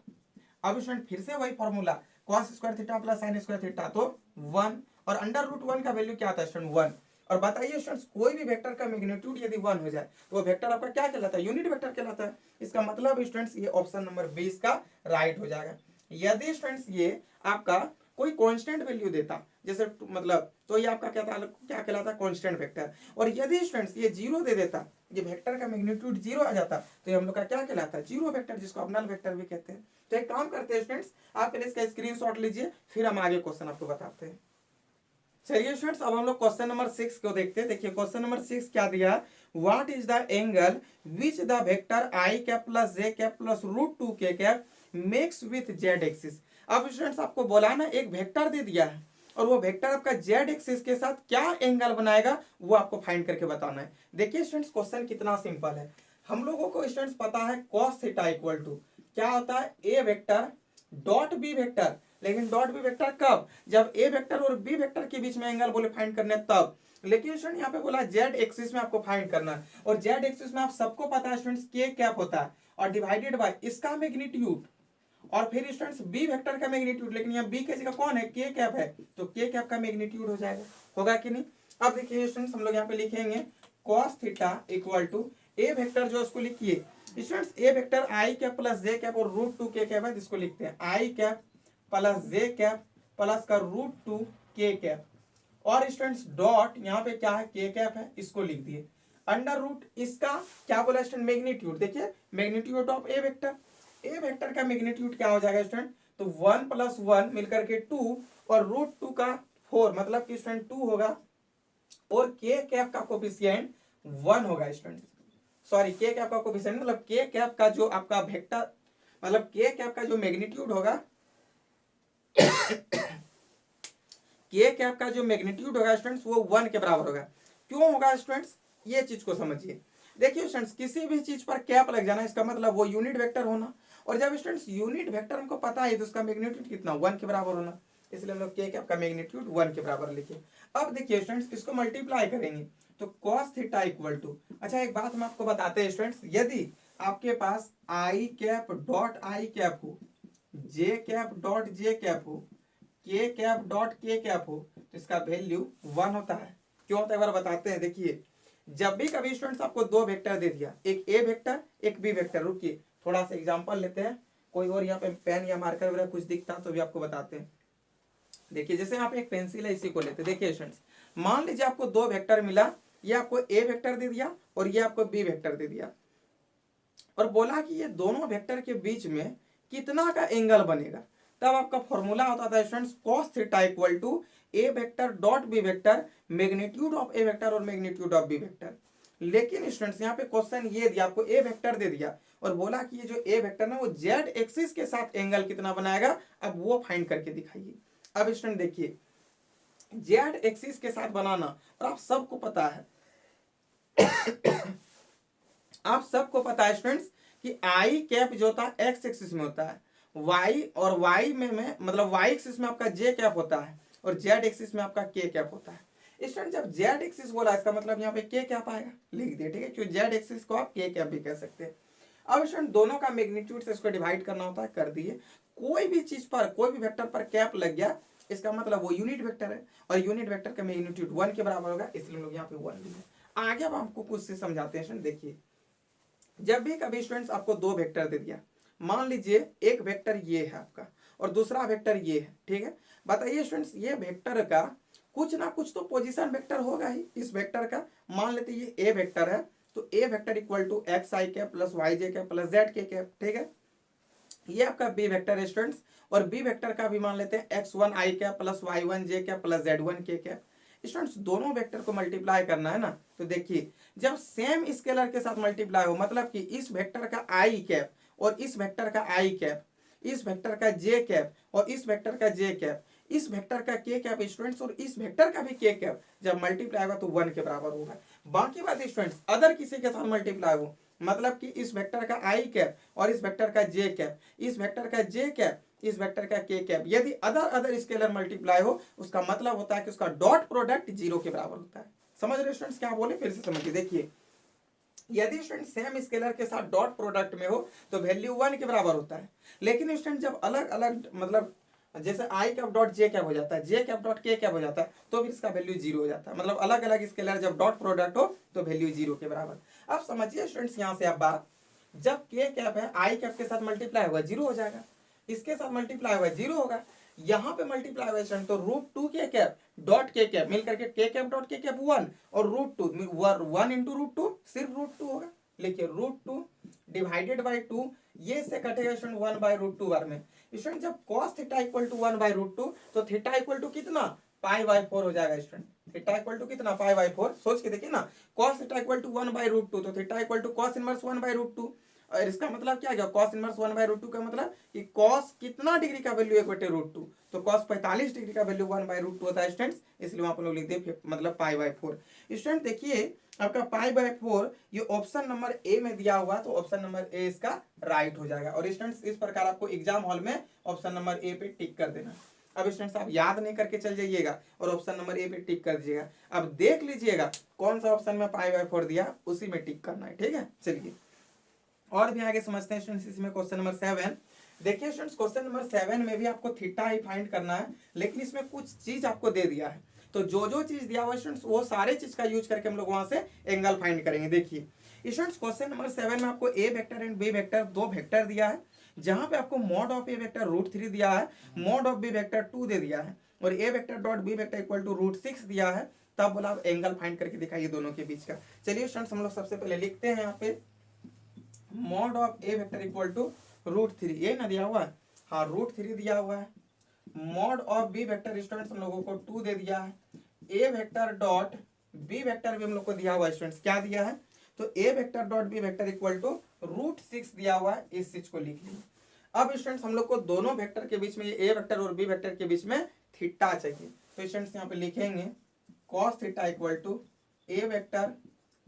Speaker 1: अब स्टूडेंट फिर से वही formula, cos square theta plus sine square theta तो 1 और अंडर रूट 1 का वैल्यू क्या आता है स्टूडेंट 1। और बताइए स्टूडेंट्स कोई भी वेक्टर का मैग्नीट्यूड यदि 1 हो जाए तो वो वेक्टर आपका क्या कहलाता है, यूनिट वेक्टर कहलाता है। इसका मतलब स्टूडेंट्स ये ऑप्शन नंबर 20 का राइट हो जाएगा। यदि स्टूडेंट्स ये आपका कोई कांस्टेंट वैल्यू देता जैसे मतलब तो ये आपका क्या कहलाता है, कांस्टेंट वेक्टर। और यदि स्टूडेंट्स ये 0 दे देता, ये वेक्टर का मैग्नीट्यूड 0 आ जाता तो ये हम लोग का क्या कहलाता है, जीरो वेक्टर, जिसको आप नल वेक्टर भी कहते हैं। तो एक काम करते हैं स्टूडेंट्स, आप पहले इसका स्क्रीनशॉट लीजिए फिर हम आगे क्वेश्चन आपको बताते हैं। चलिए स्टूडेंट्स अब हम लोग क्वेश्चन नंबर 6 को देखते हैं। देखिए क्वेश्चन नंबर 6 क्या दिया, what is the angle which the vector I cap plus J cap plus root 2 K cap makes with Z axis. अब स्टूडेंट्स आपको बोला ना एक वेक्टर दे दिया है और वो वेक्टर आपका जेड एक्सिस के साथ क्या एंगल बनाएगा वो आपको फाइंड करके बताना है। देखिए स्टूडेंट्स क्वेश्चन कितना सिंपल है, हम लोगों को स्टूडेंट्स पता है cos थीटा इक्वल टू क्या होता है, ए वेक्टर डॉट बी वेक्टर। लेकिन डॉट बी वेक्टर कब, जब ए वेक्टर और बी वेक्टर के बीच में एंगल बोले फाइंड करने तब। लेकिन स्टूडेंट यहाँ पे बोला जेड एक्सिस में आपको फाइंड करना है और जेड एक्सिस में आप सबको पता है स्टूडेंट्स के कैप होता है और डिवाइडेड बाय इसका मैग्नीट्यूड और फिर स्टूडेंट्स बी वेक्टर का मैग्नीट्यूड, लेकिन यहाँ बी की जगह कौन है, के कैप है, तो के कैप का मैग्नीट्यूड हो जाएगा, होगा कि नहीं। अब देखिए स्टूडेंट्स हम लोग यहाँ पे लिखेंगे cos theta equal to A vector जो उसको लिखिए students, A vector I cap plus J cap और रूट 2 के कैप है, जिसको लिखते हैं I cap plus J cap plus का रूट 2 के कैप। और स्टूडेंट्स डॉट यहाँ पे क्या है, के कैप है, इसको लिख दिए अंडर रूट इसका क्या बोला स्टूडेंट, मैग्नीट्यूड। देखिए magnitude of A vector, A vector का मैग्नीट्यूड क्या हो जाएगा स्टूडेंट, तो 1 + 1 मिलकर के 2 और रूट 2 का 4 मतलब कि स्टूडेंट 2 होगा और के कैप का कोफिशिएंट 1 होगा स्टूडेंट, सॉरी के कैप का कोफिशिएंट मतलब के कैप का जो आपका वेक्टर मतलब के कैप का जो मैग्नीट्यूड होगा के कैप का जो मैग्नीट्यूड होगा स्टूडेंट्स वो 1 के बराबर होगा। क्यों होगा स्टूडेंट्स, ये चीज को समझिए। देखिए स्टूडेंट्स किसी भी चीज पर कैप लग जाना इसका मतलब वो यूनिट वेक्टर होना, और जब स्टूडेंट्स यूनिट वेक्टर हमको पता है तो उसका मैग्नीट्यूड कितना 1 के बराबर होना, इसलिए हम लोग के कैप का मैग्नीट्यूड 1 के बराबर लिखे। अब देखिए स्टूडेंट्स इसको मल्टीप्लाई करेंगे तो cos थीटा इक्वल टू, अच्छा एक बात हम आपको बताते हैं स्टूडेंट्स, यदि आपके पास आई कैप डॉट आई कैप हो, जे कैप डॉट जे कैप हो, के कैप डॉट के कैप हो तो इसका वैल्यू 1 होता है। क्यों होता है एक बार बताते हैं। देखिए जब भी कभी स्टूडेंट्स आपको दो वेक्टर दे दिया, एक ए वेक्टर एक बी वेक्टर, रुकिए थोड़ा सा एग्जांपल लेते हैं। कोई और यहाँ पे पेन या मार्कर वगैरह कुछ दिखता तो भी आपको बताते हैं। देखिए जैसे आप एक पेंसिल है, इसी को लेते, देखिए स्टूडेंट्स मान लीजिए आपको दो वेक्टर मिला, ये आपको ए वेक्टर दे दिया और ये आपको बी वेक्टर दे दिया, और बोला कि ये दोनों वेक्टर के बीच में कितना का एंगल बनेगा। तब आपका फॉर्मूला होता था students cos theta equal to A vector dot B vector, magnitude of A vector और मैग्नीट्यूड ऑफ बी वेक्टर। लेकिन स्टूडेंट्स यहाँ पे क्वेश्चन ये दिया, आपको ए वेक्टर दे दिया और बोला कि ये जो ए वेक्टर ना वो जेड एक्सिस के साथ एंगल कितना बनाएगा, अब वो फाइंड करके दिखाइए। अब स्टूडेंट देखिए जेड एक्सिस के साथ बनाना, और आप सबको पता है आप सबको पता है स्टूडेंट्स कि आई कैप जो होता है एक्स एक्सिस में होता है, वाई और वाई में मतलब वाई एक्सिस में आपका जे कैप होता है और जेड एक्सिस में आपका के कैप होता है। स्टूडेंट जब जेड एक्सिस बोला इसका मतलब यहाँ पे के कैप आएगा, लिख दिए, ठीक है, क्योंकि जेड एक्सिस को आप के कैप भी कह सकते हैं। अब स्टूडेंट दोनों का मैग्नीट्यूड से इसको डिवाइड करना होता है, कर दिए। कोई भी चीज पर, कोई भी वेक्टर पर कैप लग गया, इसका मतलब वो यूनिट वेक्टर है और यूनिट वेक्टर का मैग्नीट्यूड 1 के बराबर होगा, इसलिए हम लोग यहाँ पे 1 लिखे। आगे अब आपको कुछ से समझाते हैं। देखिए जब भी कभी स्टूडेंट्स आपको दो वेक्टर दे दिया, मान लीजिए एक वेक्टर ये है आपका और दूसरा वेक्टर ये है, ठीक है, बताइए स्टूडेंट्स ये वेक्टर का कुछ ना कुछ तो पोजीशन वेक्टर होगा ही इस वेक्टर का। मान लेते ये ए वेक्टर है तो ए vector equal to x i cap plus y j cap plus z k cap, ठीक है। ये आपका बी वेक्टर है स्टूडेंट्स, और बी वेक्टर का भी मान लेते हैं x1 i cap plus y1 j cap plus z1 k cap. Students दोनों वेक्टर को मल्टीप्लाई करना है ना, तो देखिए जब सेम स्केलर के साथ मल्टीप्लाई हो, मतलब कि इस वेक्टर का आई कैप और इस वेक्टर का आई कैप, इस वेक्टर का जे कैप और इस वेक्टर का जे कैप, इस वेक्टर का के कैप स्टूडेंट्स और इस वेक्टर का भी के कैप जब मल्टीप्लाई होगा तो 1 के बराबर होगा। बाकी बात स्टूडेंट्स अदर किसी के साथ मल्टीप्लाई हो, मतलब कि इस वेक्टर का आई कैप और इस वेक्टर का जे कैप, इस वेक्टर का जे कैप, इस वेक्टर का के कैप, यदि अदर स्केलर मल्टीप्लाई हो उसका मतलब होता है कि उसका डॉट प्रोडक्ट 0 के बराबर होता है। समझ रहे स्टूडेंट्स क्या बोले, फिर से समझिए। देखिए यदि स्टूडेंट सेम स्केलर के साथ डॉट प्रोडक्ट में हो तो वैल्यू 1 के बराबर होता है, लेकिन स्टूडेंट जब अलग अलग मतलब जैसे आई कैप डॉट जे कैप हो जाता है, जे कैप डॉट के कैप हो जाता है, तो फिर इसका वैल्यू 0 हो जाता है। मतलब अलग अलग स्केलर जब डॉट प्रोडक्ट हो तो वैल्यू 0 के बराबर। अब समझिए स्टूडेंट्स यहाँ से आप बात, जब के कैप है आई कैप के साथ मल्टीप्लाई होगा 0 हो जाएगा, इसके साथ मल्टीप्लाई होगा 0 होगा, यहाँ पे मल्टीप्लाई हुआ स्टूडेंट तो √2 के कैप डॉट के कैप मिल करके के कैप डॉट के कैप 1 और √2 1 इंटू √2 सिर्फ √2 होगा। लिखिए √2 डिवाइडेड बाई 2, ये से कटेगा स्टूडेंट 1 बाई √2 बार में। स्टूडेंट जब cos theta equal to 1 by √2 तो थीटा इक्वल टू कितना पाई बाई 4 हो जाएगा स्टूडेंट। थीटा इक्वल टू कितना पाई बाई 4, सोच के देखिए ना, cos theta equal to 1 by √2 तो theta equal to cos inverse 1 by √2। और इसका मतलब क्या गया, cos इनवर्स 1 बाई √2 का मतलब कि cos कितना डिग्री का वैल्यू 1/√2, तो cos 45 डिग्री का वैल्यू 1 बाई √2 होता है स्टूडेंट्स, इसलिए वहां पर लोग लिख दिए मतलब पाई बाई 4। स्टूडेंट देखिए आपका पाई बाई 4 ये ऑप्शन नंबर ए में दिया हुआ, तो ऑप्शन नंबर ए इसका राइट हो जाएगा। और स्टूडेंट्स इस प्रकार आपको एग्जाम हॉल में ऑप्शन नंबर ए पे टिक कर देना। अब स्टूडेंट्स आप याद नहीं करके चल जाइएगा और ऑप्शन नंबर ए पे टिक कर दीजिएगा। अब देख लीजिएगा कौन सा ऑप्शन में पाई बाई 4 दिया, उसी में टिक करना है, ठीक है। चलिए और भी आगे समझते हैं स्टूडेंट्स, इसमें क्वेश्चन नंबर 7। देखिए स्टूडेंट्स क्वेश्चन नंबर 7 में भी आपको थीटा ही फाइंड करना है, लेकिन इसमें कुछ चीज आपको दे दिया है, तो जो चीज दिया हुआ स्टूडेंट्स वो सारे चीज का यूज करके हम लोग वहां से एंगल फाइंड करेंगे। देखिए स्टूडेंट्स क्वेश्चन नंबर 7 में आपको ए वेक्टर एंड बी वेक्टर दो वेक्टर दिया है, जहां पे आपको मॉड ऑफ ए वेक्टर √3 दिया है, मॉड ऑफ बी वेक्टर 2 दे दिया है और a vector dot B vector equal to √6 दिया है। तब बोला आप एंगल फाइंड करके दिखाइए दोनों के बीच का। चलिए स्टूडेंट्स हम लोग सबसे पहले लिखते हैं यहाँ पे mod of A vector equal to √3, ये ना दिया हुआ है, हाँ √3 दिया हुआ है। Mod of B vector students हम लोगों को 2 दे दिया है। ए वेक्टर डॉट बी वेक्टर भी हम लोग को दिया हुआ है स्टूडेंट्स, क्या दिया है, तो ए vector dot B vector equal to √6 दिया हुआ है, इस चीज को लिख लीजिए। अब स्टूडेंट्स हम लोग को दोनों वेक्टर के बीच में, ए वेक्टर और बी वेक्टर के बीच में थीटा चाहिए, तो स्टूडेंट्स यहाँ पे लिखेंगे cos theta equal to A vector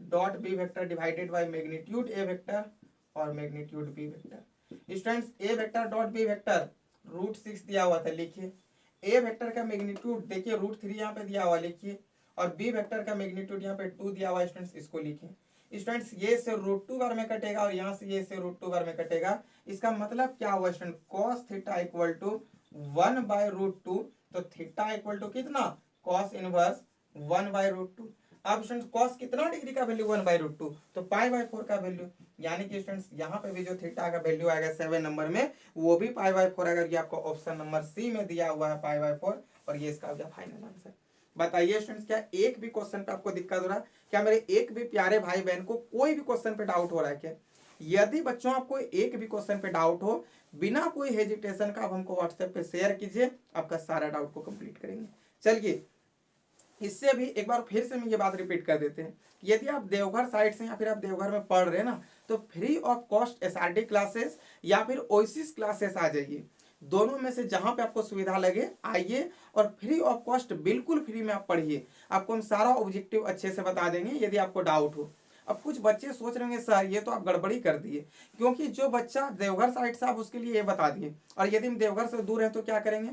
Speaker 1: dot B vector divided by magnitude A vector और मैग्नीट्यूड बी वेक्टर। स्टूडेंट्स ए वेक्टर डॉट बी वेक्टर √6 दिया हुआ था, लिखिए। ए वेक्टर का मैग्नीट्यूड देखिए √3 यहाँ पे दिया हुआ, लिखिए। और बी वेक्टर का मैग्नीट्यूड यहाँ पे 2 दिया हुआ स्टूडेंट्स, इसको लिखिए। स्टूडेंट्स ये से √2 बार में कटेगा और यहाँ से ये से √2 बार में कटेगा, इसका मतलब क्या हुआ student, cos theta equal to 1 by √2, तो थीटा इक्वल टू कितना cos इनवर्स 1 बाई √2। अब स्टूडेंट cos कितना डिग्री का वैल्यू 1 बाई √2, तो पाई बाई 4 का वैल्यू, यानी कि स्टूडेंट्स यहाँ पे भी जो थीटा का वैल्यू आएगा 7 नंबर में वो भी π/4 आएगा। ये आपको ऑप्शन नंबर सी में दिया हुआ है π/4 और ये इसका फाइनल आंसर। बताइए स्टूडेंट्स क्या एक भी क्वेश्चन पे आपको दिक्कत हो रहा है क्या? मेरे एक भी प्यारे भाई बहन को कोई भी क्वेश्चन पे डाउट हो रहा है क्या? यदि बच्चों आपको एक भी क्वेश्चन पे डाउट हो बिना कोई हेजिटेशन का आप हमको व्हाट्सएप पे शेयर कीजिए, आपका सारा डाउट को कंप्लीट करेंगे। चलिए इससे भी एक बार फिर से हम ये बात रिपीट कर देते हैं, यदि आप देवघर साइड से या फिर आप देवघर में पढ़ रहे हैं ना तो free of cost SRT classes या फिर ओएसिस क्लासेस आ जाइए। दोनों में से जहां पे आपको सुविधा लगे आइए और फ्री ऑफ कॉस्ट बिल्कुल फ्री में आप पढ़िए। आपको हम सारा ऑब्जेक्टिव अच्छे से बता देंगे यदि आपको डाउट हो। अब कुछ बच्चे सोच रहे होंगे सर ये तो आप गड़बड़ी कर दिए, क्योंकि जो बच्चा देवघर साइड से आप उसके लिए ये बता दिए और यदि हम देवघर से दूर हैं तो क्या करेंगे?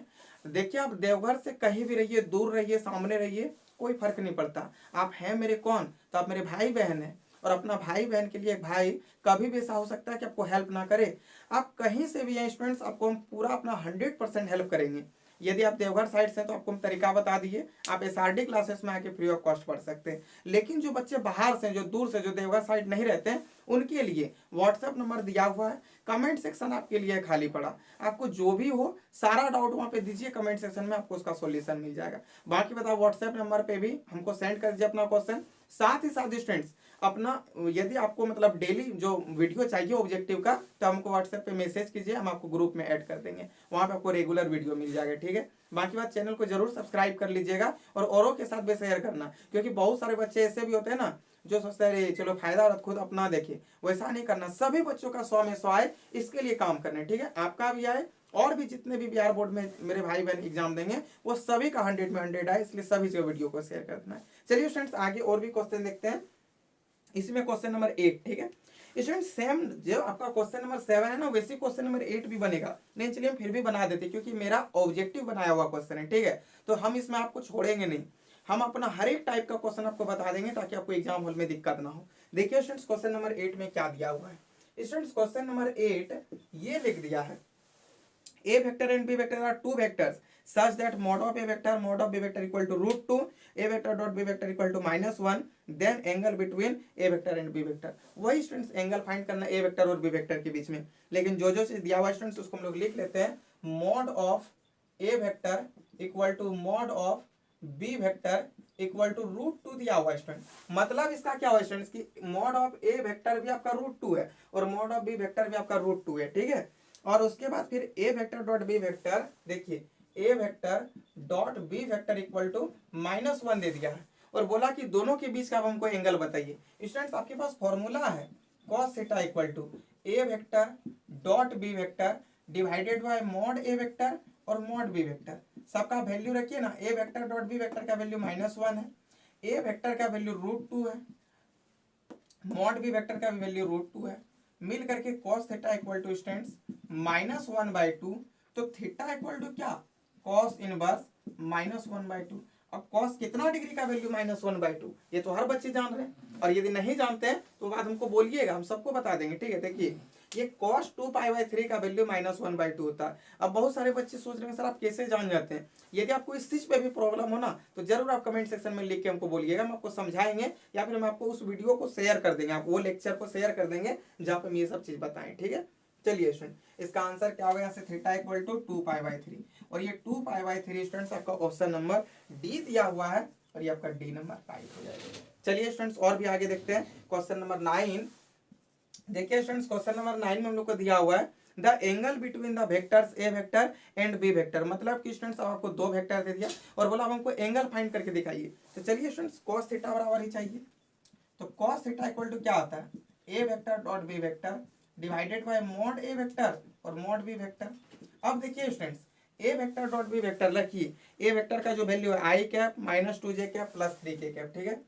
Speaker 1: देखिए आप देवघर से कहीं भी रहिए, दूर रहिए, सामने रहिए, कोई फर्क नहीं पड़ता। आप हैं मेरे कौन? तो आप मेरे भाई बहन हैं और अपना भाई बहन के लिए एक भाई कभी भी ऐसा हो सकता है कि आपको हेल्प ना करे। आप कहीं से भी हैं स्टूडेंट्स, आपको हम पूरा अपना 100% हेल्प करेंगे। यदि आप देवघर साइड से तो आपको हम तरीका बता दिए, आप एसआरडी क्लासेस में आके फ्री ऑफ कॉस्ट पढ़ सकते हैं। लेकिन जो बच्चे बाहर से, जो दूर से, जो देवघर साइड नहीं रहते हैं, उनके लिए व्हाट्सएप नंबर दिया हुआ है, कमेंट सेक्शन आपके लिए खाली पड़ा। आपको जो भी हो सारा डाउट वहाँ पे दीजिए, कमेंट सेक्शन में आपको उसका सॉल्यूशन मिल जाएगा। बाकी बताओ व्हाट्सएप नंबर पे भी हमको सेंड कर दीजिए अपना क्वेश्चन। साथ ही साथ स्टूडेंट्स अपना यदि आपको मतलब डेली जो वीडियो चाहिए ऑब्जेक्टिव का तो हमको व्हाट्सएप पे मैसेज कीजिए, हम आपको ग्रुप में ऐड कर देंगे, वहाँ पे आपको रेगुलर वीडियो मिल जाएगा। ठीक है, बाकी बात चैनल को जरूर सब्सक्राइब कर लीजिएगा और औरों के साथ भी शेयर करना, क्योंकि बहुत सारे बच्चे ऐसे भी होते हैं ना जो सोचते हैं चलो फायदा और खुद अपना देखे, वैसा नहीं करना। सभी बच्चों का 100 में 100 आए इसके लिए काम करना है। ठीक है, आपका भी आए और भी जितने भी बिहार बोर्ड में मेरे भाई बहन एग्जाम देंगे वो सभी का 100 में 100 आए, इसलिए सभी जो वीडियो को शेयर करना है। चलिए स्टूडेंट्स आगे और भी क्वेश्चन देखते हैं। इसमें क्वेश्चन नंबर 8, ठीक है स्टूडेंट, सेम जो आपका क्वेश्चन नंबर 7 है ना वैसे क्वेश्चन नंबर 8 भी बनेगा। नहीं चलिए हम फिर भी बना देते क्योंकि मेरा ऑब्जेक्टिव बनाया हुआ क्वेश्चन है। ठीक है, तो हम इसमें आपको छोड़ेंगे नहीं, हम अपना हर एक टाइप का क्वेश्चन आपको बता देंगे ताकि आपको एग्जाम हॉल में दिक्कत ना हो। देखिए स्टूडेंट्स क्वेश्चन नंबर 8 में क्या दिया हुआ है। स्टूडेंट्स क्वेश्चन नंबर 8 ये लिख दिया है, A vector and B vector are two vectors such that mod of A vector mod of B vector equal to √2, A vector dot B vector equal to -1, then angle between A vector and B vector। वही students angle find करना A vector और B vector के बीच में, लेकिन जो चीज दिया हुआ स्टूडेंट्स उसको हम लोग लिख लेते हैं mod of A vector equal to mod of B vector equal to √2 दिया हुआ स्टूडेंट। मतलब इसका क्या हुआ स्टूडेंट्स कि mod ऑफ A वेक्टर भी आपका √2 है और mod ऑफ B वेक्टर भी आपका √2 है। ठीक है, और उसके बाद फिर A vector dot B vector, देखिए A vector dot B vector equal to -1 दे दिया है और बोला कि दोनों के बीच का आप हमको एंगल बताइए। स्टूडेंट्स आपके पास फॉर्मूला है cos theta equal to A vector dot B vector divided by mod A vector और mod B वेक्टर। सबका वैल्यू रखिए ना, A vector dot B vector का वैल्यू -1 है, A वेक्टर का वैल्यू √2 है, mod B वेक्टर का वैल्यू √2 है, मिल करके cos theta equal to students -1/2। तो थीटा इक्वल टू क्या? cos inverse -1/2। अब cos कितना डिग्री का वैल्यू -1/2 ये तो हर बच्चे जान रहे हैं, और यदि नहीं जानते हैं तो बात हमको बोलिएगा, हम सबको बता देंगे। ठीक है, देखिए ये cos 2π/3 का वैल्यू -1/2 होता है। अब बहुत सारे बच्चे सोच रहे हैं सर आप कैसे जान जाते हैं। यदि आपको इस चीज पे भी प्रॉब्लम हो ना तो जरूर आप कमेंट सेक्शन में लिख के हमको बोलिएगा, हम आपको समझाएंगे या फिर हम आपको उस वीडियो को शेयर कर देंगे, आप वो लेक्चर को शेयर कर देंगे जहाँ पे हम ये सब चीज बताएं। ठीक है, चलिए स्टूडेंट इसका आंसर क्या होगा, यहाँ से थीटा इक्वल टू 2π/3 और ये 2π/3 स्टूडेंट्स आपका ऑप्शन नंबर डी दिया हुआ है और ये आपका डी नंबर राइट हो जाएगा। चलिए स्टूडेंट्स और भी आगे देखते हैं क्वेश्चन नंबर 9। देखिए स्टूडेंट्स क्वेश्चन नंबर 9 में हम लोग को दिया हुआ है the angle between the vectors A vector and B vector. मतलब कि स्टूडेंट्स आपको दो वेक्टर दे दिया और बोला हमको एंगल फाइंड करके दिखाइए। तो चलिए स्टूडेंट्स cos थीटा बराबर ही चाहिए, तो cos थीटा इक्वल टू क्या आता है, ए vector dot B vector divided by mod a vector और mod बी वेक्टर। अब देखिए स्टूडेंट्स ए वेक्टर डॉट बी वेक्टर रखिए, ए वेक्टर का जो वैल्यू है i cap -2j cap plus 3k cap. ठीक है,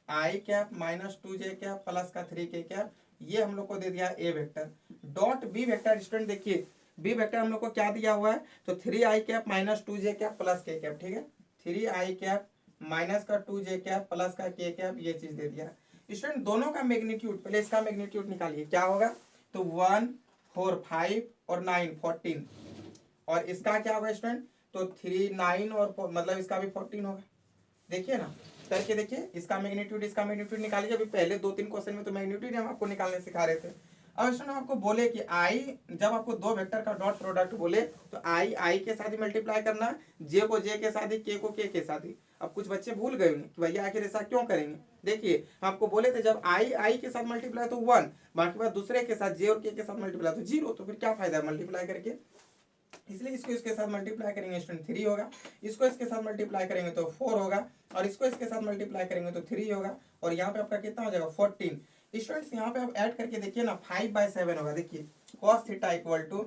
Speaker 1: i cap -2j cap plus का 3k कैप, ये हम लोग को दे दिया ए vector dot B vector. Student देखिए बी वेक्टर हम लोग को क्या दिया हुआ है, तो 3i cap -2j cap plus k cap. ठीक है, 3i कैप माइनस का 2j कैप प्लस का k कैप, ये चीज दे दिया है। स्टूडेंट दोनों का मैग्नीट्यूड, पहले इसका मैग्नीट्यूड निकालिए क्या होगा, तो 1 4 5 और 9 14, और इसका क्या होगा स्टूडेंट, तो 3 9 और मतलब इसका भी 14 होगा। देखिए ना करके देखिए, इसका मैग्नीट्यूड निकालिए। अभी पहले 2-3 क्वेश्चन में तो मैग्नीट्यूड हम आपको निकालने सिखा रहे थे। अब स्टूडेंट आपको बोले कि आई, जब आपको दो वेक्टर का डॉट प्रोडक्ट बोले तो आई के साथ ही मल्टीप्लाई करना है, जे को जे के साथ ही, के को के साथ ही। अब कुछ बच्चे भूल गए होंगे कि भैया आखिर ऐसा क्यों करेंगे। देखिए आपको बोले थे जब आई के साथ मल्टीप्लाई तो 1, बाकी बात दूसरे के साथ जे और के साथ मल्टीप्लाई तो 0, तो फिर क्या फायदा है मल्टीप्लाई करके। इसलिए इसको इसके साथ मल्टीप्लाई करेंगे स्टूडेंट 3 होगा, इसको इसके साथ मल्टीप्लाई करेंगे तो 4 होगा, और इसको इसके साथ मल्टीप्लाई करेंगे तो 3 होगा, और यहाँ पे आपका कितना हो जाएगा 14। स्टूडेंट्स यहाँ पे आप ऐड करके देखिए ना 5/7 होगा। देखिए cos थीटा इक्वल टू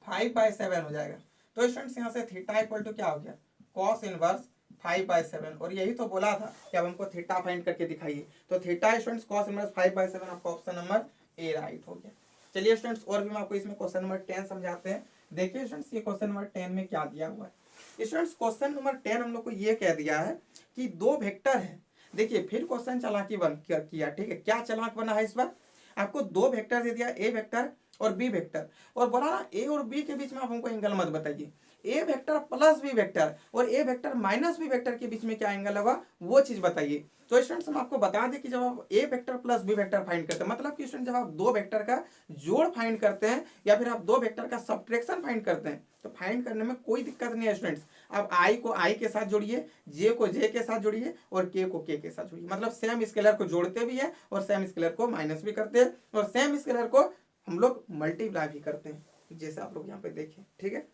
Speaker 1: 5/7 हो जाएगा। तो स्टूडेंट्स यहाँ से थीटा इक्वल टू क्या हो गया cos इनवर्स 5/7, और यही तो बोला था कि अब हमको थीटा फाइंड करके दिखाइए। तो थीटा स्टूडेंट्स cos इनवर्स 5/7 आपका ऑप्शन नंबर ए राइट हो गया। चलिए स्टूडेंट्स और भी हम आपको इसमें क्वेश्चन नंबर 10 समझाते हैं। देखिए स्टूडेंट्स ये क्वेश्चन नंबर 10 में क्या दिया हुआ है। स्टूडेंट्स क्वेश्चन नंबर 10 हम लोग को ये कह दिया है कि दो वेक्टर है। देखिए फिर क्वेश्चन चालाकी बन किया, ठीक है। क्या चालाक बना है इस बार, आपको दो वेक्टर दे दिया, ए वेक्टर और बी वेक्टर, और बोला ना ए और बी के बीच में आप हमको एंगल मत बताइए। ए वेक्टर प्लस बी वेक्टर और a vector minus B vector के बीच में क्या एंगल होगा वो चीज बताइए। तो स्टूडेंट्स हम आपको बता दें कि जब आप A vector plus B vector find करते हैं, मतलब कि स्टूडेंट जब आप दो वेक्टर का जोड़ फाइंड करते हैं या फिर आप दो वेक्टर का सब्ट्रैक्शन फाइंड करते हैं, तो फाइंड करने में कोई दिक्कत नहीं है स्टूडेंट्स। आप आई को आई के साथ जोड़िए, जे को जे के साथ जोड़िए और के को के साथ जोड़िए। मतलब सेम स्केलर को जोड़ते भी है और सेम स्केलर को माइनस भी करते हैं और सेम स्केलर को हम लोग मल्टीप्लाई भी करते हैं, जैसे आप लोग यहाँ पे देखें, ठीक है।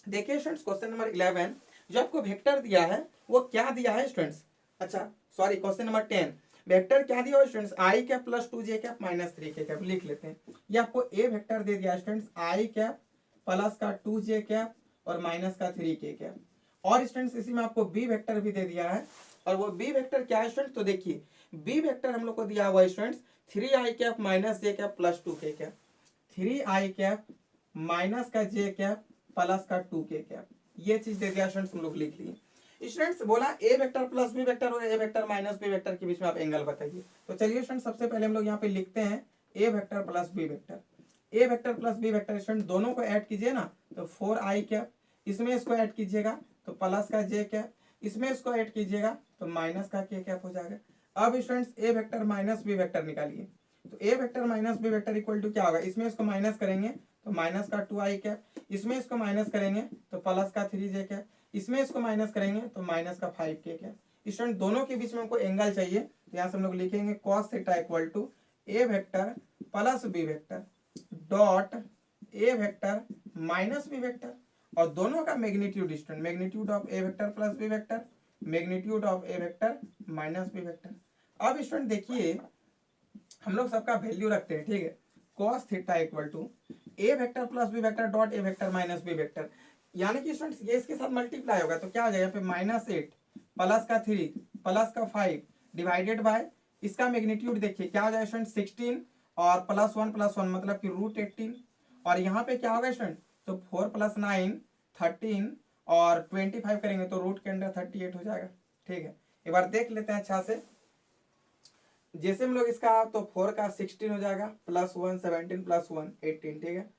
Speaker 1: देखिए स्टूडेंट्स क्वेश्चन नंबर 11 जो आपको वेक्टर दिया है वो क्या दिया है स्टूडेंट्स, अच्छा सॉरी क्वेश्चन नंबर 10 वेक्टर क्या दिया है स्टूडेंट्स, आई कैप प्लस 2 जे कैप माइनस 3 के कैप लिख लेते हैं। ये आपको ए वेक्टर दे दिया स्टूडेंट्स आई कैप प्लस का 2 जे कैप और माइनस का 3 के कैप, और स्टूडेंट्स इसी में आपको बी वेक्टर भी दे दिया है। और वो बी वेक्टर क्या है स्टूडेंट्स, तो देखिए बी वेक्टर हम लोग को दिया हुआ है स्टूडेंट्स 3i कैप माइनस जे cap plus 2 K cap, 3i cap minus का जे कैप प्लस का 2 के कैप, ये चीज दे दिया स्टूडेंट्स, हम लोग लिख लिए। स्टूडेंट्स बोला ए वेक्टर प्लस बी वेक्टर और a vector minus B vector के बीच में आप एंगल बताइए। तो चलिए स्टूडेंट सबसे पहले हम लोग यहाँ पे लिखते हैं A vector plus B vector, A vector plus B vector student दोनों को ऐड कीजिए ना, तो 4i कैप, इसमें इसको ऐड कीजिएगा तो प्लस का जे कैप, इसमें इसको ऐड कीजिएगा तो माइनस का के कैप हो जाएगा। अब स्टूडेंट्स ए वेक्टर माइनस बी वेक्टर निकालिए, तो ए vector minus B vector equal to क्या होगा, इसमें इसको माइनस करेंगे तो माइनस का 2i कैप, इसमें इसको माइनस करेंगे तो प्लस का 3j कैप, इसमें इसको माइनस करेंगे तो माइनस का 5k कैप। स्टूडेंट दोनों के बीच में हमको एंगल चाहिए, तो यहाँ से हम लोग लिखेंगे cos theta equal to A vector plus B vector dot A vector minus B vector, और दोनों का magnitude student magnitude of A vector plus B vector magnitude of A vector minus B vector. अब student देखिए हम लोग सबका value रखते हैं, ठीक है। cos theta equal to A vector plus B vector dot A vector minus B vector, यानी कि स्टूडेंट्स ये इसके साथ मल्टीप्लाई होगा तो क्या हो जाएगा यहाँ पे -8 प्लस का 3 प्लस का 5 डिवाइडेड बाय इसका मैग्नीट्यूड देखिए क्या हो जाएगा स्टूडेंट 16 और +1 मतलब कि √18, और यहाँ पे क्या होगा स्टूडेंट तो 4 + 9 13 और 25 करेंगे तो रूट के अंदर 38 हो जाएगा, ठीक है। एक बार देख लेते हैं अच्छा से, जैसे हम लोग इसका तो 4 का 16 हो जाएगा +1 17 +1 18, ठीक है,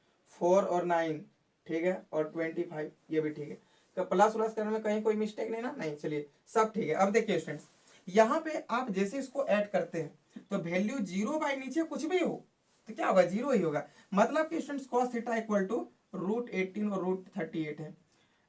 Speaker 1: 4 और 9, ठीक है, और 25 ये भी ठीक है। तो प्लस प्लस करने में कहीं कोई मिस्टेक नहीं ना, नहीं, चलिए सब ठीक है। अब देखिए स्टूडेंट्स यहाँ पे आप जैसे इसको ऐड करते हैं तो वैल्यू 0 बाई नीचे कुछ भी हो तो क्या होगा 0 ही होगा, मतलब कि students cos theta equal to √18 और √38 है।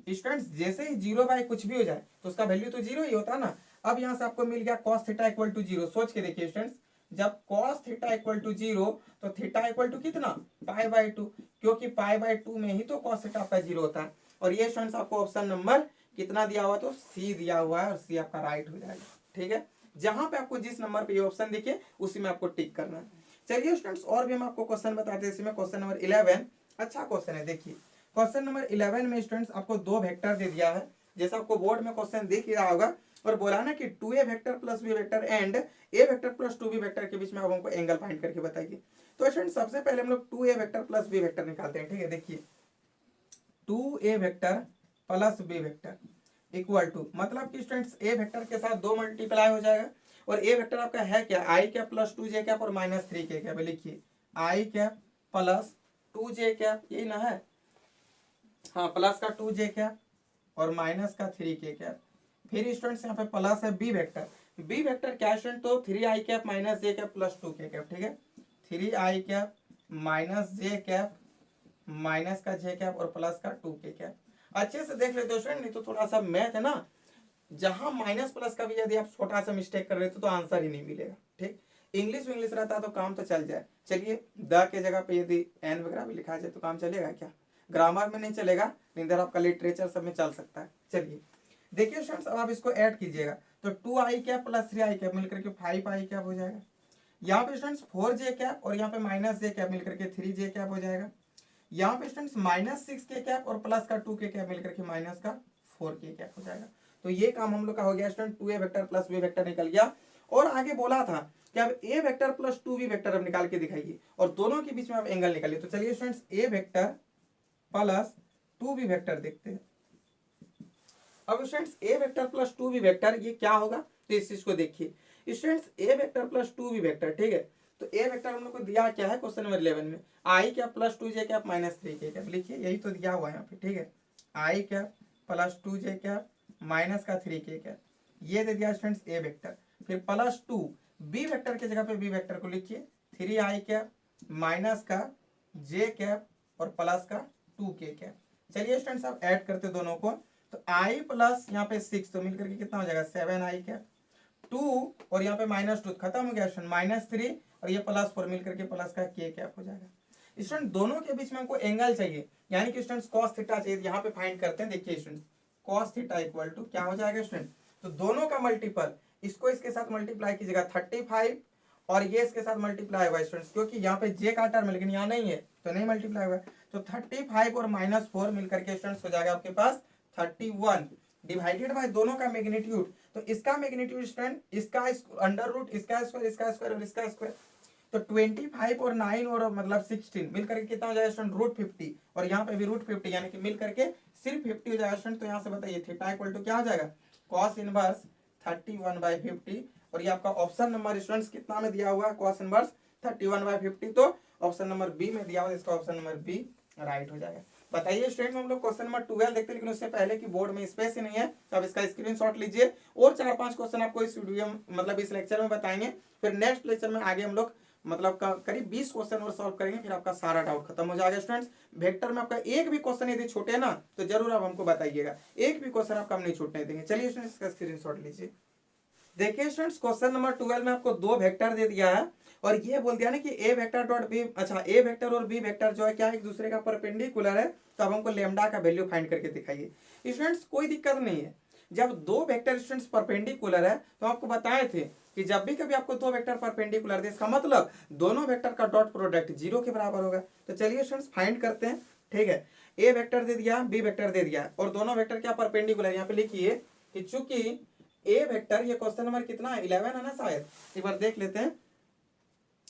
Speaker 1: स्टूडेंट्स जैसे ही 0 बाई कुछ भी हो जाए तो उसका वैल्यू तो 0 ही होता है ना। अब यहाँ से आपको मिल गया cos थीटा इक्वल टू 0, सोच के देखिए स्टूडेंट्स जब cos थीटा इक्वल टू 0 तो थीटा इक्वल टू कितना π/2, क्योंकि π/2 में ही तो cos थीटा आपका 0 होता है। और ये स्टूडेंट्स आपको ऑप्शन नंबर कितना दिया हुआ तो सी दिया हुआ है, और सी आपका राइट हो जाएगा, ठीक है। जहां पे आपको जिस नंबर पे ये ऑप्शन दिखे उसी में आपको टिक करना है। चलिए स्टूडेंट्स और भी हम आपको क्वेश्चन बताते हैं, इसमें क्वेश्चन नंबर 11 अच्छा क्वेश्चन है। देखिए क्वेश्चन नंबर 11 में स्टूडेंट्स आपको दो वेक्टर दे दिया है, जैसा आपको बोर्ड में क्वेश्चन दिख ही रहा होगा, और बोला ना कि 2a vector plus B vector and a vector plus 2b vector के बीच में आप हमको एंगल फाइंड करके बताइए। तो स्टूडेंट सबसे पहले हम लोग 2a vector plus b vector निकालते हैं, ठीक है। देखिए 2a vector plus b vector equal to, मतलब कि स्टूडेंट्स a वेक्टर के साथ 2 मल्टीप्लाई हो जाएगा, और a वेक्टर आपका है क्या i cap plus 2j cap और -3k कैप। लिखिए i cap plus 2j cap, यही ना है, हाँ, प्लस का 2j कैप और माइनस का 3k कैप। फिर स्टूडेंट्स यहाँ पे प्लस है बी वेक्टर, बी वेक्टर क्या स्टूडेंट तो 3i cap minus j cap plus 2k cap, ठीक है, 3i माइनस जे कैप माइनस का जे कैप और प्लस का 2k कैप। अच्छे से देख लेते हो स्टूडेंट, नहीं तो थोड़ा सा मैथ है ना, जहां माइनस प्लस का भी यदि आप छोटा सा मिस्टेक कर रहे हो तो आंसर ही नहीं मिलेगा। ठीक, इंग्लिश इंग्लिश रहता तो काम तो चल जाए। चलिए द के जगह पे यदि एन वगैरह भी लिखा जाए तो काम चलेगा क्या? ग्रामर में नहीं चलेगा, नहीं इधर आपका लिटरेचर सब में चल सकता है। चलिए देखिए स्टूडेंट्स, अब आप इसको ऐड कीजिएगा तो 2i cap plus 3i cap मिलकर के 5i कैप हो जाएगा। यहाँ पे स्टूडेंट्स 4j कैप और यहाँ पे माइनस जे कैप मिलकर के 3j कैप हो जाएगा। यहाँ पे स्टूडेंट्स माइनस 6k कैप और प्लस का 2k कैप मिलकर के माइनस का 4k कैप हो जाएगा। तो ये काम हम लोग का हो गया student, 2a vector plus b vector निकल गया। और आगे बोला था कि अब a vector plus 2b vector अब निकाल के दिखाइए और दोनों के बीच में आप एंगल निकालिए। तो चलिए students a vector plus 2b vector देखते हैं। अब students a vector plus 2b vector ये क्या होगा, तो इस चीज को देखिए students, a vector plus 2b vector, ठीक है। तो a वेक्टर हम लोग को दिया क्या है क्वेश्चन नंबर 11 में, i cap plus 2j cap minus 3k cap, लिखिए यही तो दिया हुआ है यहाँ पे, ठीक है। i cap plus 2j cap minus का 3k कैप, ये दे दिया स्टूडेंट्स a वेक्टर। फिर प्लस 2 b वेक्टर के जगह पे b वेक्टर को लिखिए 3i कैप माइनस का j कैप और प्लस का 2k कैप। चलिए स्टूडेंट्स आप ऐड करते दोनों को, तो i प्लस यहाँ पे 6 तो मिलकर के कितना हो जाएगा 7i कैप, 2 और यहाँ पे माइनस 2 खत्म हो गया स्टूडेंट, माइनस 3 और ये प्लस 4 मिलकर के प्लस का k कैप हो जाएगा। स्टूडेंट दोनों के बीच में हमको एंगल चाहिए, यानी कि स्टूडेंट्स cos थीटा चाहिए। यहाँ पे फाइंड करते हैं, देखिए student cos theta equal to क्या हो जाएगा स्टूडेंट, तो दोनों का मल्टीपल, इसको इसके साथ मल्टीप्लाई कीजिएगा 35 और ये इसके साथ मल्टीप्लाई होगा स्टूडेंट्स, क्योंकि यहाँ पे j का टर्म है लेकिन यहाँ नहीं है तो नहीं मल्टीप्लाई होगा। तो 35 और माइनस 4 मिलकर के स्टूडेंट्स हो जाएगा आपके पास 31 डिवाइडेड बाय दोनों का मैग्नीट्यूड। तो इसका मैग्नीट्यूड स्टूडेंट, इसका अंडर रूट, इसका स्क्वायर और इसका स्क्वायर, तो 25 और 9 और मतलब 16 मिलकर के कितना हो जाएगा स्टूडेंट रूट 50 और यहाँ पे भी रूट 50 यानी कि मिलकर के सिर्फ 50 हो जाएगा स्टूडेंट। तो यहाँ से बताइए थीटा इक्वल टू क्या हो जाएगा cos इनवर्स 31/50 और ये आपका ऑप्शन नंबर स्टूडेंट्स कितना में दिया हुआ है cos इनवर्स 31/50, तो ऑप्शन नंबर बी में दिया हुआ है, इसका ऑप्शन नंबर बी राइट हो जाएगा। बताइए स्टूडेंट हम लोग क्वेश्चन नंबर 12 देखते हैं, लेकिन उससे पहले कि बोर्ड में स्पेस ही नहीं है तो आप इसका स्क्रीनशॉट लीजिए और 4-5 क्वेश्चन आपको इस वीडियो मतलब इस लेक्चर में बताएंगे। फिर नेक्स्ट लेक्चर में आगे हम लोग मतलब करीब 20 क्वेश्चन और सॉल्व करेंगे, फिर आपका सारा डाउट खत्म हो जाएगा स्टूडेंट्स। वेक्टर में आपका एक भी क्वेश्चन यदि छूटे ना तो जरूर आप हमको बताइएगा, एक भी क्वेश्चन आपका हम नहीं छूटने देंगे। चलिए स्टूडेंट्स इसका स्क्रीनशॉट लीजिए। देखिए स्टूडेंट्स क्वेश्चन नंबर 12 में आपको दो वेक्टर दे दिया है और ये बोल दिया ना कि ए वेक्टर डॉट बी, अच्छा ए वेक्टर और बी वेक्टर जो है क्या एक दूसरे का परपेंडिकुलर है, तो अब हमको लेमडा का वैल्यू फाइंड करके दिखाइए। स्टूडेंट्स कोई दिक्कत नहीं है, जब दो वेक्टर स्टूडेंट्स परपेंडिकुलर है तो आपको बताए थे कि जब भी कभी आपको दो वेक्टर परपेंडिकुलर दे इसका मतलब दोनों वेक्टर का डॉट प्रोडक्ट 0 के बराबर होगा। तो चलिए स्टूडेंट्स फाइंड करते हैं, ठीक है। ए वेक्टर दे दिया, बी वेक्टर दे दिया और दोनों वेक्टर क्या परपेंडिकुलर, यहाँ पे लिखिए कि चूंकि ए वेक्टर, ये क्वेश्चन नंबर कितना है 11 है ना शायद, एक बार देख लेते हैं।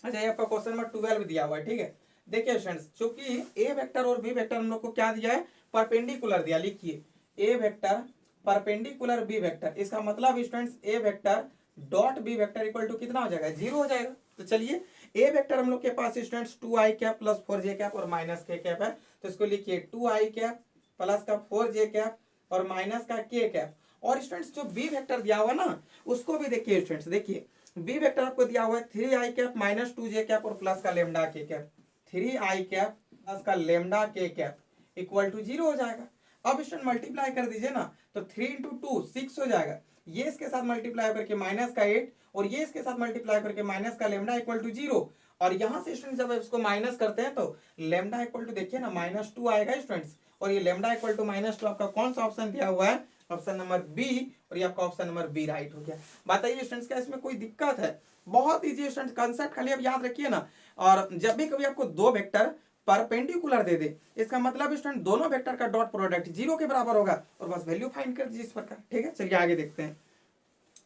Speaker 1: अच्छा ये आपका क्वेश्चन नंबर 12 दिया हुआ है, ठीक है। देखिए स्टूडेंट्स चूंकि ए वेक्टर और बी वेक्टर हम लोग को क्या दिया है परपेंडिकुलर दिया, लिखिए A vector perpendicular B vector, इसका मतलब students A vector dot B vector equal to कितना हो जाएगा 0 हो जाएगा। तो चलिए ए वेक्टर हम लोग के पास students 2i cap plus 4j cap और माइनस k कैप है, तो इसको लिखिए 2i कैप प्लस का 4j कैप और माइनस का k कैप। और स्टूडेंट्स जो बी वेक्टर दिया हुआ ना उसको भी देखिए स्टूडेंट्स, देखिए बी वेक्टर आपको दिया हुआ है 3i cap minus 2j cap और प्लस का lambda k cap, 3i cap plus का lambda k cap equal to 0 हो जाएगा। अब स्टूडेंट मल्टीप्लाई कर दीजिए ना, तो 3 इंटू 2 6 हो जाएगा, ये इसके साथ मल्टीप्लाई करके माइनस का 8 और ये इसके साथ मल्टीप्लाई करके माइनस का लेमडा इक्वल टू 0। और यहाँ से स्टूडेंट जब इसको माइनस करते हैं तो लेमडा इक्वल टू देखिए ना -2 आएगा स्टूडेंट्स, और ये लेमडा इक्वल टू -2 आपका कौन सा ऑप्शन दिया हुआ है ऑप्शन नंबर बी, और ये आपका ऑप्शन नंबर बी राइट हो गया। बताइए स्टूडेंट्स क्या इसमें कोई दिक्कत है, बहुत इजी स्टूडेंट्स, कंसेप्ट खाली अब याद रखिए ना। और जब भी कभी आपको दो वेक्टर परपेंडिकुलर दे दे इसका मतलब स्टूडेंट दोनों वेक्टर का डॉट प्रोडक्ट 0 के बराबर होगा और बस वैल्यू फाइंड कर दीजिए इस प्रकार, ठीक है। चलिए आगे देखते हैं।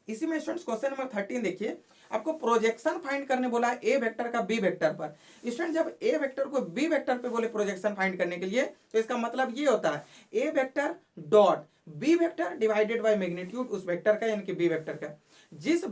Speaker 1: इसी में स्टूडेंट्स क्वेश्चन नंबर 13 देखिए, आपको प्रोजेक्शन फाइंड करने बोला है ए वेक्टर का बी वेक्टर पर। स्टूडेंट जब ए वेक्टर को बी वेक्टर पे बोले प्रोजेक्शन फाइंड करने के लिए तो इसका मतलब ये होता है ए vector dot B vector divided by magnitude उस वेक्टर का, यानी कि बी वेक्टर का। जिस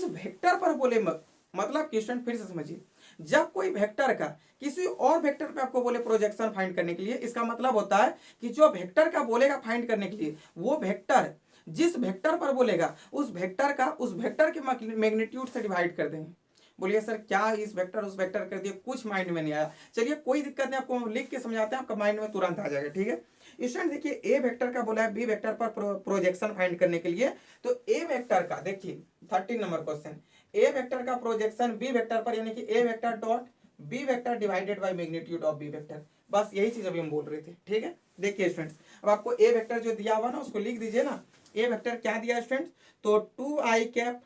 Speaker 1: वेक्टर पर बोले मतलब कि स्टूडेंट फिर से समझिए, जब कोई वेक्टर का किसी और वेक्टर पे आपको बोले प्रोजेक्शन फाइंड करने के लिए, इसका मतलब होता है कि जो वेक्टर का बोलेगा फाइंड करने के लिए वो वेक्टर जिस वेक्टर पर बोलेगा उस वेक्टर का उस वेक्टर के मैग्नीट्यूड से डिवाइड कर देंगे। बोलिए सर क्या इस वेक्टर उस वेक्टर कर दिए, कुछ माइंड में नहीं आया। चलिए कोई दिक्कत नहीं, आपको लिख के समझाते हैं, आपका माइंड में तुरंत आ जाएगा। ठीक है स्टूडेंट, देखिए ए वेक्टर का बोला है बी वेक्टर पर प्रोजेक्शन फाइंड करने के लिए। तो ए वेक्टर का देखिए 13 नंबर क्वेश्चन, ए वेक्टर का प्रोजेक्शन बी वेक्टर पर, यानी कि A vector dot B vector divided by magnitude of B vector. बस यही चीज अभी हम बोल रहे थे। ठीक है देखिए स्टूडेंट्स, अब आपको ए वेक्टर जो दिया हुआ ना उसको लिख दीजिए ना। ए वेक्टर क्या दिया स्टूडेंट्स, तो 2i कैप,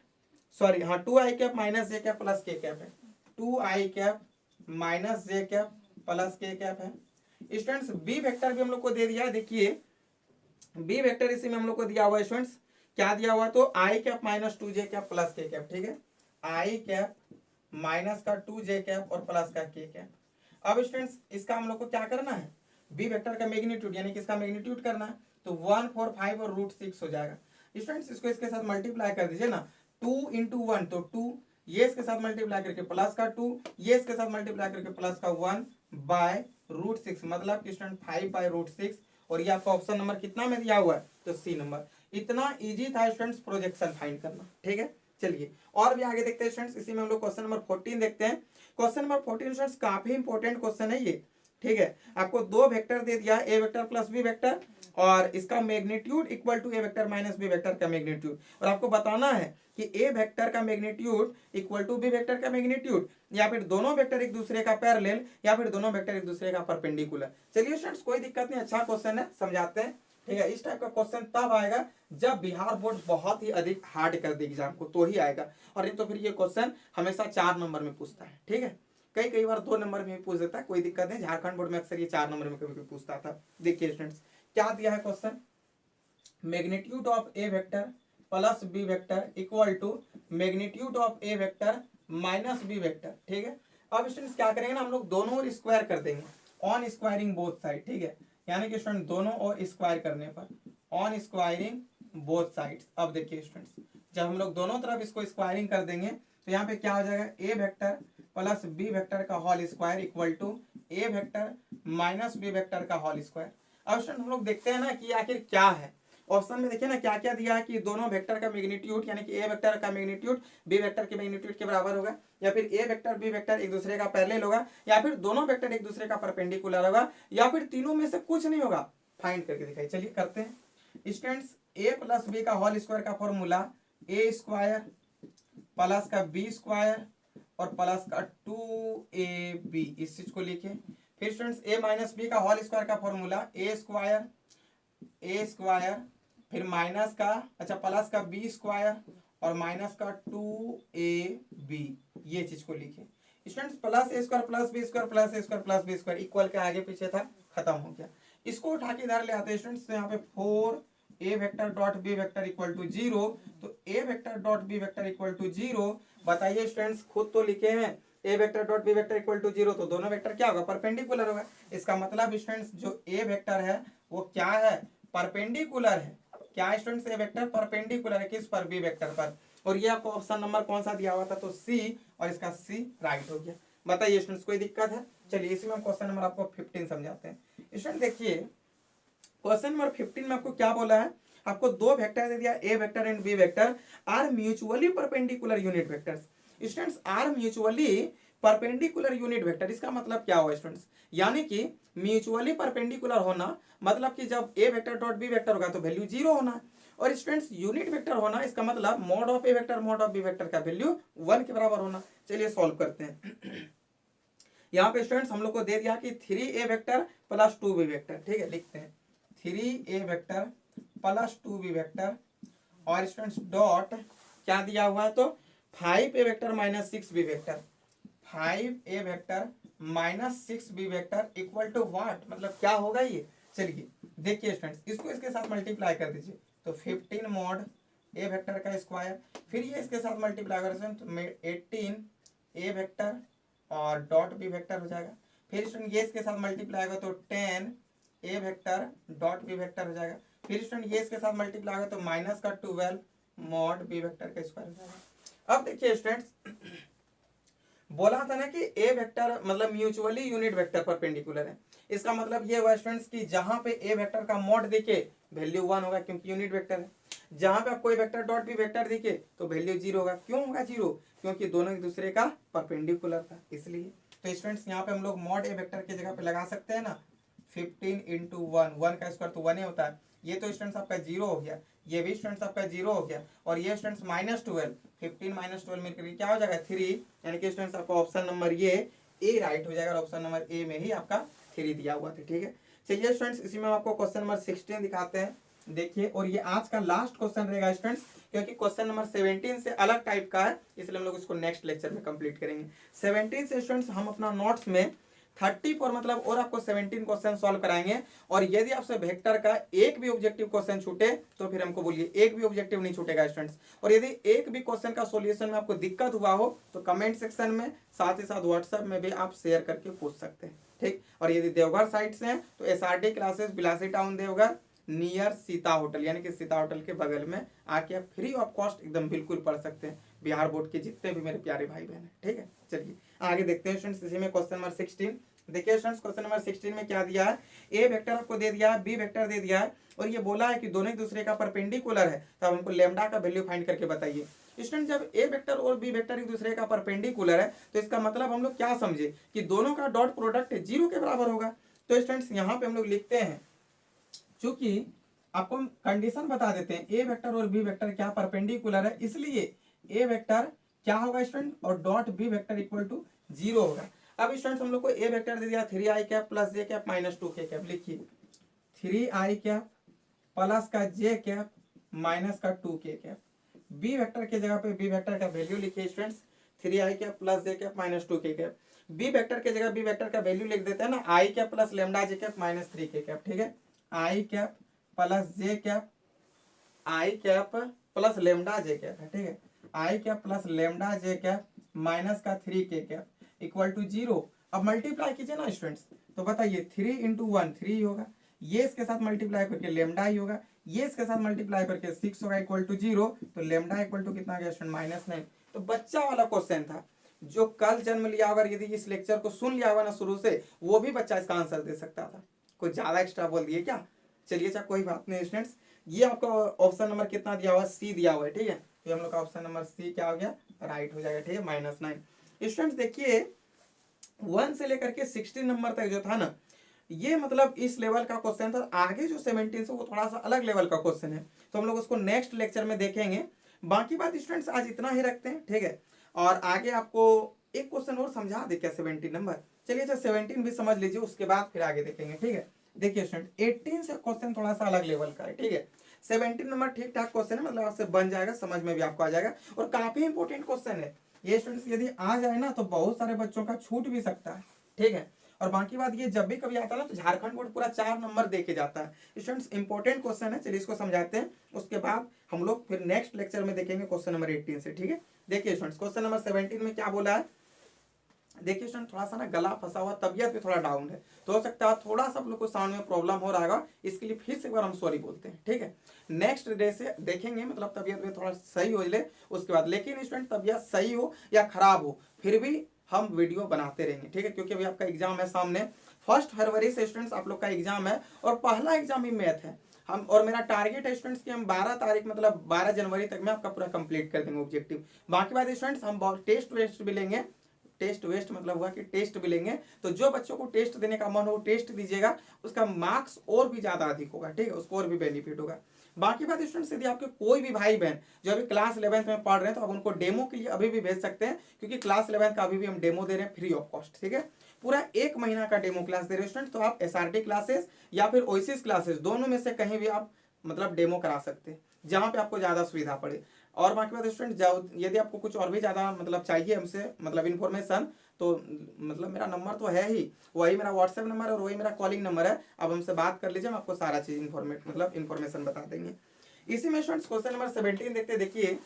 Speaker 1: सॉरी हाँ 2i कैप माइनस जे कैप प्लस के कैप है, 2i कैप माइनस जे कैप प्लस के कैप है। स्टूडेंट्स बी वेक्टर भी हम लोग को दे दिया है, देखिए बी वेक्टर इसी में हम लोग को दिया हुआ है स्टूडेंट्स, क्या दिया हुआ, तो I cap minus 2j cap plus k cap. ठीक है आई कैप माइनस का 2j कैप और प्लस का के कैप। अब स्टूडेंट्स इसका हम लोग को क्या करना है, बी वेक्टर का मैग्नीट्यूड यानी कि इसका मैग्नीट्यूड करना है, तो 1 4 5 और √6 हो जाएगा। स्टूडेंट्स इसको इसके साथ मल्टीप्लाई कर दीजिए ना, 2 × 1 तो 2, ये इसके साथ मल्टीप्लाई करके प्लस का 2, ये इसके साथ मल्टीप्लाई करके प्लस का 1 बाय √6, मतलब कि स्टूडेंट 5 बाय √6। और ये आपका ऑप्शन नंबर कितना में दिया हुआ है, तो सी नंबर। इतना इजी था स्टूडेंट्स प्रोजेक्शन फाइंड करना। ठीक है चलिए और भी आगे देखते हैं स्टूडेंट्स, इसी में हम लोग क्वेश्चन नंबर 14 देखते हैं। क्वेश्चन नंबर 14 स्टूडेंट्स काफी इंपॉर्टेंट क्वेश्चन है ये। ठीक है आपको दो वेक्टर दे दिया, ए वेक्टर प्लस बी वेक्टर, और इसका magnitude equal to A vector minus B vector का मैग्नीट्यूड, और आपको बताना है कि ए वेक्टर का magnitude equal to B vector का मैग्नीट्यूड, या फिर दोनों वेक्टर एक दूसरे का पैरेलल, या फिर दोनों वेक्टर एक दूसरे का परपेंडिकुलर। चलिए स्टूडेंट्स कोई दिक्कत नहीं, अच्छा क्वेश्चन है, समझाते हैं। ठीक है इस टाइप का क्वेश्चन तब आएगा जब बिहार बोर्ड बहुत ही अधिक हार्ड कर दे एग्जाम को, तो ही आएगा, और नहीं तो फिर ये क्वेश्चन हमेशा 4 नंबर में पूछता है। ठीक है कई बार 2 नंबर में भी पूछ देता है, कोई दिक्कत नहीं, झारखंड बोर्ड में अक्सर ये 4 नंबर में कभी पूछता था। देखिए स्टूडेंट्स क्या दिया है question, magnitude of A vector plus B vector equal to magnitude of A vector minus B vector. ठीक है अब स्टूडेंट्स क्या करेंगे ना, हम लोग दोनों ओर स्क्वायर कर देंगे, ऑन स्क्वायरिंग बोथ साइड। ठीक है यानी कि स्टूडेंट दोनों ओर स्क्वायर करने पर, ऑन स्क्वायरिंग बोथ साइड्स। अब देखिए स्टूडेंट्स जब हम लोग दोनों तरफ इसको स्क्वायरिंग कर देंगे तो यहाँ पे क्या हो जाएगा, A vector plus B vector का whole square equal to A vector minus B vector का होल स्क्वायर। अब स्टूडेंट हम लोग देखते हैं ना कि आखिर क्या है, ऑप्शन में देखिए ना क्या क्या दिया है, कि दोनों वेक्टर का मैग्नीट्यूड यानी कि ए वेक्टर का मैग्नीट्यूड बी वेक्टर के मैग्नीट्यूड के बराबर होगा, या फिर ए वेक्टर बी वेक्टर एक दूसरे का पैरेलल होगा, या फिर दोनों वेक्टर एक दूसरे का परपेंडिकुलर होगा, या फिर तीनों में से कुछ नहीं होगा। फाइंड करके दिखाइए, चलिए करते हैं स्टूडेंट्स। ए प्लस बी का होल स्क्वायर का फॉर्मूला ए स्क्वायर प्लस का बी स्क्वायर और प्लस का 2ab, इस चीज को लिखे। फिर स्टूडेंट्स ए माइनस बी का होल स्क्वायर का फॉर्मूला ए स्क्वायर फिर माइनस का अच्छा प्लस का बी स्क्वायर और माइनस का 2ab, ये चीज को लिखे। Students plus A square plus B square plus A square plus B square equal के आगे पीछे था, खत्म हो गया। इसको उठा के इधर ले आते हैं स्टूडेंट्स, तो यहाँ पे 4 A vector dot B vector equal to 0, तो ए vector dot B vector equal to 0। बताइए स्टूडेंट्स खुद तो लिखे हैं A vector dot B vector equal to 0, तो दोनों वेक्टर क्या होगा, परपेंडिकुलर होगा। इसका मतलब स्टूडेंट्स जो ए वेक्टर है वो क्या है, परपेंडिकुलर है। क्या स्टूडेंट्स ए वेक्टर परपेंडिकुलर है किस पर, बी वेक्टर पर। और ये आपको ऑप्शन नंबर कौन सा दिया हुआ था, तो सी, और इसका सी राइट हो गया। बताइए स्टूडेंट्स कोई दिक्कत है। चलिए इसी में हम क्वेश्चन नंबर आपको 15 समझाते हैं। स्टूडेंट देखिए क्वेश्चन नंबर 15 में आपको क्या बोला है, आपको दो वेक्टर दे दिया, ए vector and B vector are mutually perpendicular unit vectors. Students are mutually perpendicular unit vector, इसका मतलब क्या हुआ स्टूडेंट्स, यानी कि म्यूचुअली परपेंडिकुलर होना मतलब कि जब A vector dot B vector होगा तो वैल्यू 0 होना, और स्टूडेंट्स यूनिट वेक्टर होना इसका मतलब mod of A vector mod of B vector का वैल्यू 1 के बराबर होना। चलिए सॉल्व करते हैं। यहाँ पे स्टूडेंट्स हम लोग को दे दिया कि 3a vector plus 2b vector. ठीक है लिखते हैं 3a vector plus 2b vector, और स्टूडेंट्स डॉट क्या दिया हुआ है, तो 5a vector minus 6b vector, 5a vector minus 6b vector equal to what, मतलब क्या होगा ये। चलिए देखिए स्टूडेंट्स इसको इसके साथ मल्टीप्लाई कर दीजिए, तो 15 मॉड ए वेक्टर का स्क्वायर, फिर ये इसके साथ मल्टीप्लाई कर तो 18 ए वेक्टर और डॉट बी वेक्टर हो जाएगा। फिर स्टूडेंट ये इसके साथ मल्टीप्लाई होगा तो 10 ए वेक्टर डॉट बी वेक्टर हो जाएगा। फिर स्टूडेंट ये इसके साथ मल्टीप्लाई होगा तो माइनस का 12 मॉड बी वेक्टर का स्क्वायर हो जाएगा। अब देखिए स्टूडेंट्स बोला था ना कि ए वेक्टर मतलब म्यूचुअली यूनिट वेक्टर परपेंडिकुलर है, इसका मतलब ये हुआ स्टूडेंट्स कि जहां पे ए वेक्टर का मॉड दिखे वैल्यू 1 होगा क्योंकि यूनिट वेक्टर है। जहां पे कोई वेक्टर डॉट भी वेक्टर दिखे तो वैल्यू 0 होगा। क्यों होगा 0? क्योंकि दोनों एक दूसरे का परपेंडिकुलर था इसलिए। तो स्टूडेंट्स यहाँ पे हम लोग मॉड ए वेक्टर की जगह पे लगा सकते हैं ना 15 इंटू 1 का स्क्वायर तो 1 ही होता है। ये तो स्टूडेंट्स आपका 0 हो गया, ये भी स्टूडेंट्स आपका 0 हो गया, और ये स्टूडेंट्स -12 15 -12 मिलकर क्या हो जाएगा 3, यानी कि स्टूडेंट्स आपका ऑप्शन नंबर ये ए राइट हो जाएगा। ऑप्शन नंबर ए में ही आपका 3 दिया हुआ था। ठीक है, चलिए स्टूडेंट्स इसी में आपको क्वेश्चन नंबर 16 दिखाते हैं। देखिए, और ये आज का लास्ट क्वेश्चन रहेगा स्टूडेंट्स, क्योंकि क्वेश्चन नंबर 17 से अलग टाइप का है, इसलिए हम लोग इसको नेक्स्ट लेक्चर में कंप्लीट करेंगे। 17 से स्टूडेंट्स हम अपना नोट्स में 30 पर मतलब और आपको 17 क्वेश्चन सॉल्व कराएंगे। और यदि आपसे वेक्टर का एक भी ऑब्जेक्टिव क्वेश्चन छूटे तो फिर हमको बोलिए, एक भी ऑब्जेक्टिव नहीं छूटेगा स्टूडेंट्स। और यदि एक भी क्वेश्चन का सॉल्यूशन में आपको दिक्कत हुआ हो तो कमेंट सेक्शन में, साथ ही साथ व्हाट्सएप में भी आप शेयर करके पूछ सकते हैं। ठीक, और यदि देवघर साइड से हैं तो SRD classes Bilasi town Deoghar near Sita hotel, यानी कि सीता होटल के बगल में आके आप फ्री ऑफ कॉस्ट एकदम बिल्कुल पढ़ सकते हैं, बिहार बोर्ड के जितने भी मेरे प्यारे भाई बहन हैं। ठीक है, चलिए आगे देखते हैं स्टूडेंट्स इसी में क्वेश्चन नंबर 16। देखिए स्टूडेंट्स क्वेश्चन नंबर 16 में क्या दिया है, ए वेक्टर आपको दे दिया है, बी वेक्टर दे दिया है, और ये बोला है कि दोनों एक दूसरे का परपेंडिकुलर है, तो अब हमको लैम्डा का वैल्यू फाइंड करके बताइए। स्टूडेंट, जब ए वेक्टर और बी वेक्टर एक दूसरे का परपेंडिकुलर है तो इसका मतलब हम लोग क्या समझे कि दोनों का डॉट प्रोडक्ट 0 के बराबर होगा। तो स्टूडेंट्स यहाँ पे हम लोग लिखते हैं, चूंकि आपको हम कंडीशन बता देते हैं ए वेक्टर और बी वेक्टर क्या परपेंडिकुलर है, इसलिए ए वेक्टर क्या होगा स्टूडेंट, और dot B vector equal to 0 होगा। अब स्टूडेंट्स हम लोग को ए वेक्टर दे दिया 3i कैप प्लस जे कैप माइनस 2k कैप। लिखिए 3i कैप प्लस का जे कैप माइनस का 2k कैप। बी वेक्टर की जगह पे बी वेक्टर का वैल्यू लिखिए स्टूडेंट्स 3i कैप प्लस जे cap minus 2k cap. B vector की जगह बी वेक्टर का वैल्यू लिख देते हैं ना, i cap plus lambda J cap minus 3k cap. ठीक है, i cap plus J cap, i cap plus lambda J cap है। ठीक है, i cap plus lambda J cap minus का 3k कैप इक्वल टू 0। अब multiply कीजिए ना students, तो बताइए 3 इंटू 1 3 ही होगा, ये इसके साथ मल्टीप्लाई करके लेमडा ही होगा, ये इसके साथ मल्टीप्लाई करके 6 होगा इक्वल टू 0। तो लेमडा इक्वल टू कितना गया स्टूडेंट -9। तो बच्चा वाला क्वेश्चन था, जो कल जन्म लिया होगा, यदि इस लेक्चर को सुन लिया होगा ना शुरू से, वो भी बच्चा इसका आंसर दे सकता था। कुछ ज्यादा एक्स्ट्रा बोल दिए क्या? चलिए अच्छा कोई बात नहीं स्टूडेंट्स, ये आपका ऑप्शन नंबर कितना दिया हुआ है, सी दिया हुआ है। ठीक है, तो हम लोग का ऑप्शन नंबर सी क्या हो गया, राइट हो जाएगा। ठीक है, -9। स्टूडेंट्स देखिए 1 से लेकर के 16 नंबर तक जो था ना, ये मतलब इस लेवल का क्वेश्चन था। आगे जो 17 से वो थोड़ा सा अलग लेवल का क्वेश्चन है, तो हम लोग उसको नेक्स्ट लेक्चर में देखेंगे। बाकी बात स्टूडेंट्स आज इतना ही रखते हैं। ठीक है, और आगे आपको एक क्वेश्चन और समझा दे क्या 17 नंबर। चलिए अच्छा 17 भी समझ लीजिए, उसके बाद फिर आगे देखेंगे। ठीक है, देखिए स्टूडेंट 18 से क्वेश्चन थोड़ा सा अलग लेवल का है। ठीक है, 17 नंबर ठीक ठाक क्वेश्चन है, मतलब आपसे बन जाएगा, समझ में भी आपको आ जाएगा, और काफी इंपॉर्टेंट क्वेश्चन है ये स्टूडेंट्स। यदि आ जाए ना तो बहुत सारे बच्चों का छूट भी सकता है। ठीक है, और बाकी बात ये जब भी कभी आता है ना तो झारखंड बोर्ड पूरा 4 नंबर दे के जाता है। स्टूडेंट्स इंपॉर्टेंट क्वेश्चन है, चलिए इसको समझाते हैं, उसके बाद हम लोग फिर नेक्स्ट लेक्चर में देखेंगे क्वेश्चन नंबर 18 से। ठीक है, देखिए स्टूडेंट्स क्वेश्चन नंबर 17 में क्या बोला है। देखिए स्टूडेंट थोड़ा सा ना गला फंसा हुआ, तबियत भी थोड़ा डाउन है, तो हो सकता है थोड़ा सा आप लोग को साउंड में प्रॉब्लम हो रहा होगा, इसके लिए फिर से एक बार हम सॉरी बोलते हैं। ठीक है, नेक्स्ट डे से देखेंगे, मतलब तबियत में थोड़ा सही हो जाए उसके बाद। लेकिन स्टूडेंट तबियत सही हो या खराब हो फिर भी हम वीडियो बनाते रहेंगे। ठीक है, क्योंकि अभी आपका एग्जाम है सामने, 1 फरवरी से स्टूडेंट्स आप लोग का एग्जाम है, और पहला एग्जाम ही मैथ है। हम और मेरा टारगेट है स्टूडेंट्स कि हम 12 तारीख मतलब 12 जनवरी तक में आपका पूरा कंप्लीट कर देंगे ऑब्जेक्टिव। बाकी बात स्टूडेंट्स हम टेस्ट वेस्ट भी लेंगे, टेस्ट वेस्ट मतलब हुआ कि टेस्ट भी लेंगे, तो जो बच्चों को टेस्ट देने का मन हो टेस्ट दीजिएगा, उसका मार्क्स और भी ज्यादा अधिक होगा। ठीक है, उसको और भी बेनिफिट होगा। बाकी बात स्टूडेंट्स यदि आपके कोई भी भाई बहन जो अभी क्लास 11th में पढ़ रहे हैं तो आप उनको डेमो के लिए अभी भी भेज सकते हैं, क्योंकि क्लास 11th का अभी भी हम डेमो दे रहे हैं फ्री ऑफ कॉस्ट। ठीक है, पूरा 1 महीना का डेमो क्लास दे रहे हैं स्टूडेंट, तो आप SRT क्लासेस या फिर ओएसिस क्लासेस दोनों में से कहीं भी आप मतलब डेमो करा सकते हैं, जहां पे आपको ज्यादा सुविधा पड़े। और बाकी बात स्टूडेंट यदि आपको कुछ और भी ज्यादा मतलब चाहिए हमसे मतलब इन्फॉर्मेशन, तो मतलब मेरा नंबर तो है ही, वही मेरा व्हाट्सएप नंबर और वही मेरा कॉलिंग नंबर है, आप हमसे बात कर लीजिए, हम आपको सारा चीज इन्फॉर्मेशन बता देंगे। इसी में स्टूडेंट्स क्वेश्चन नंबर 17 देखते हैं। देखिए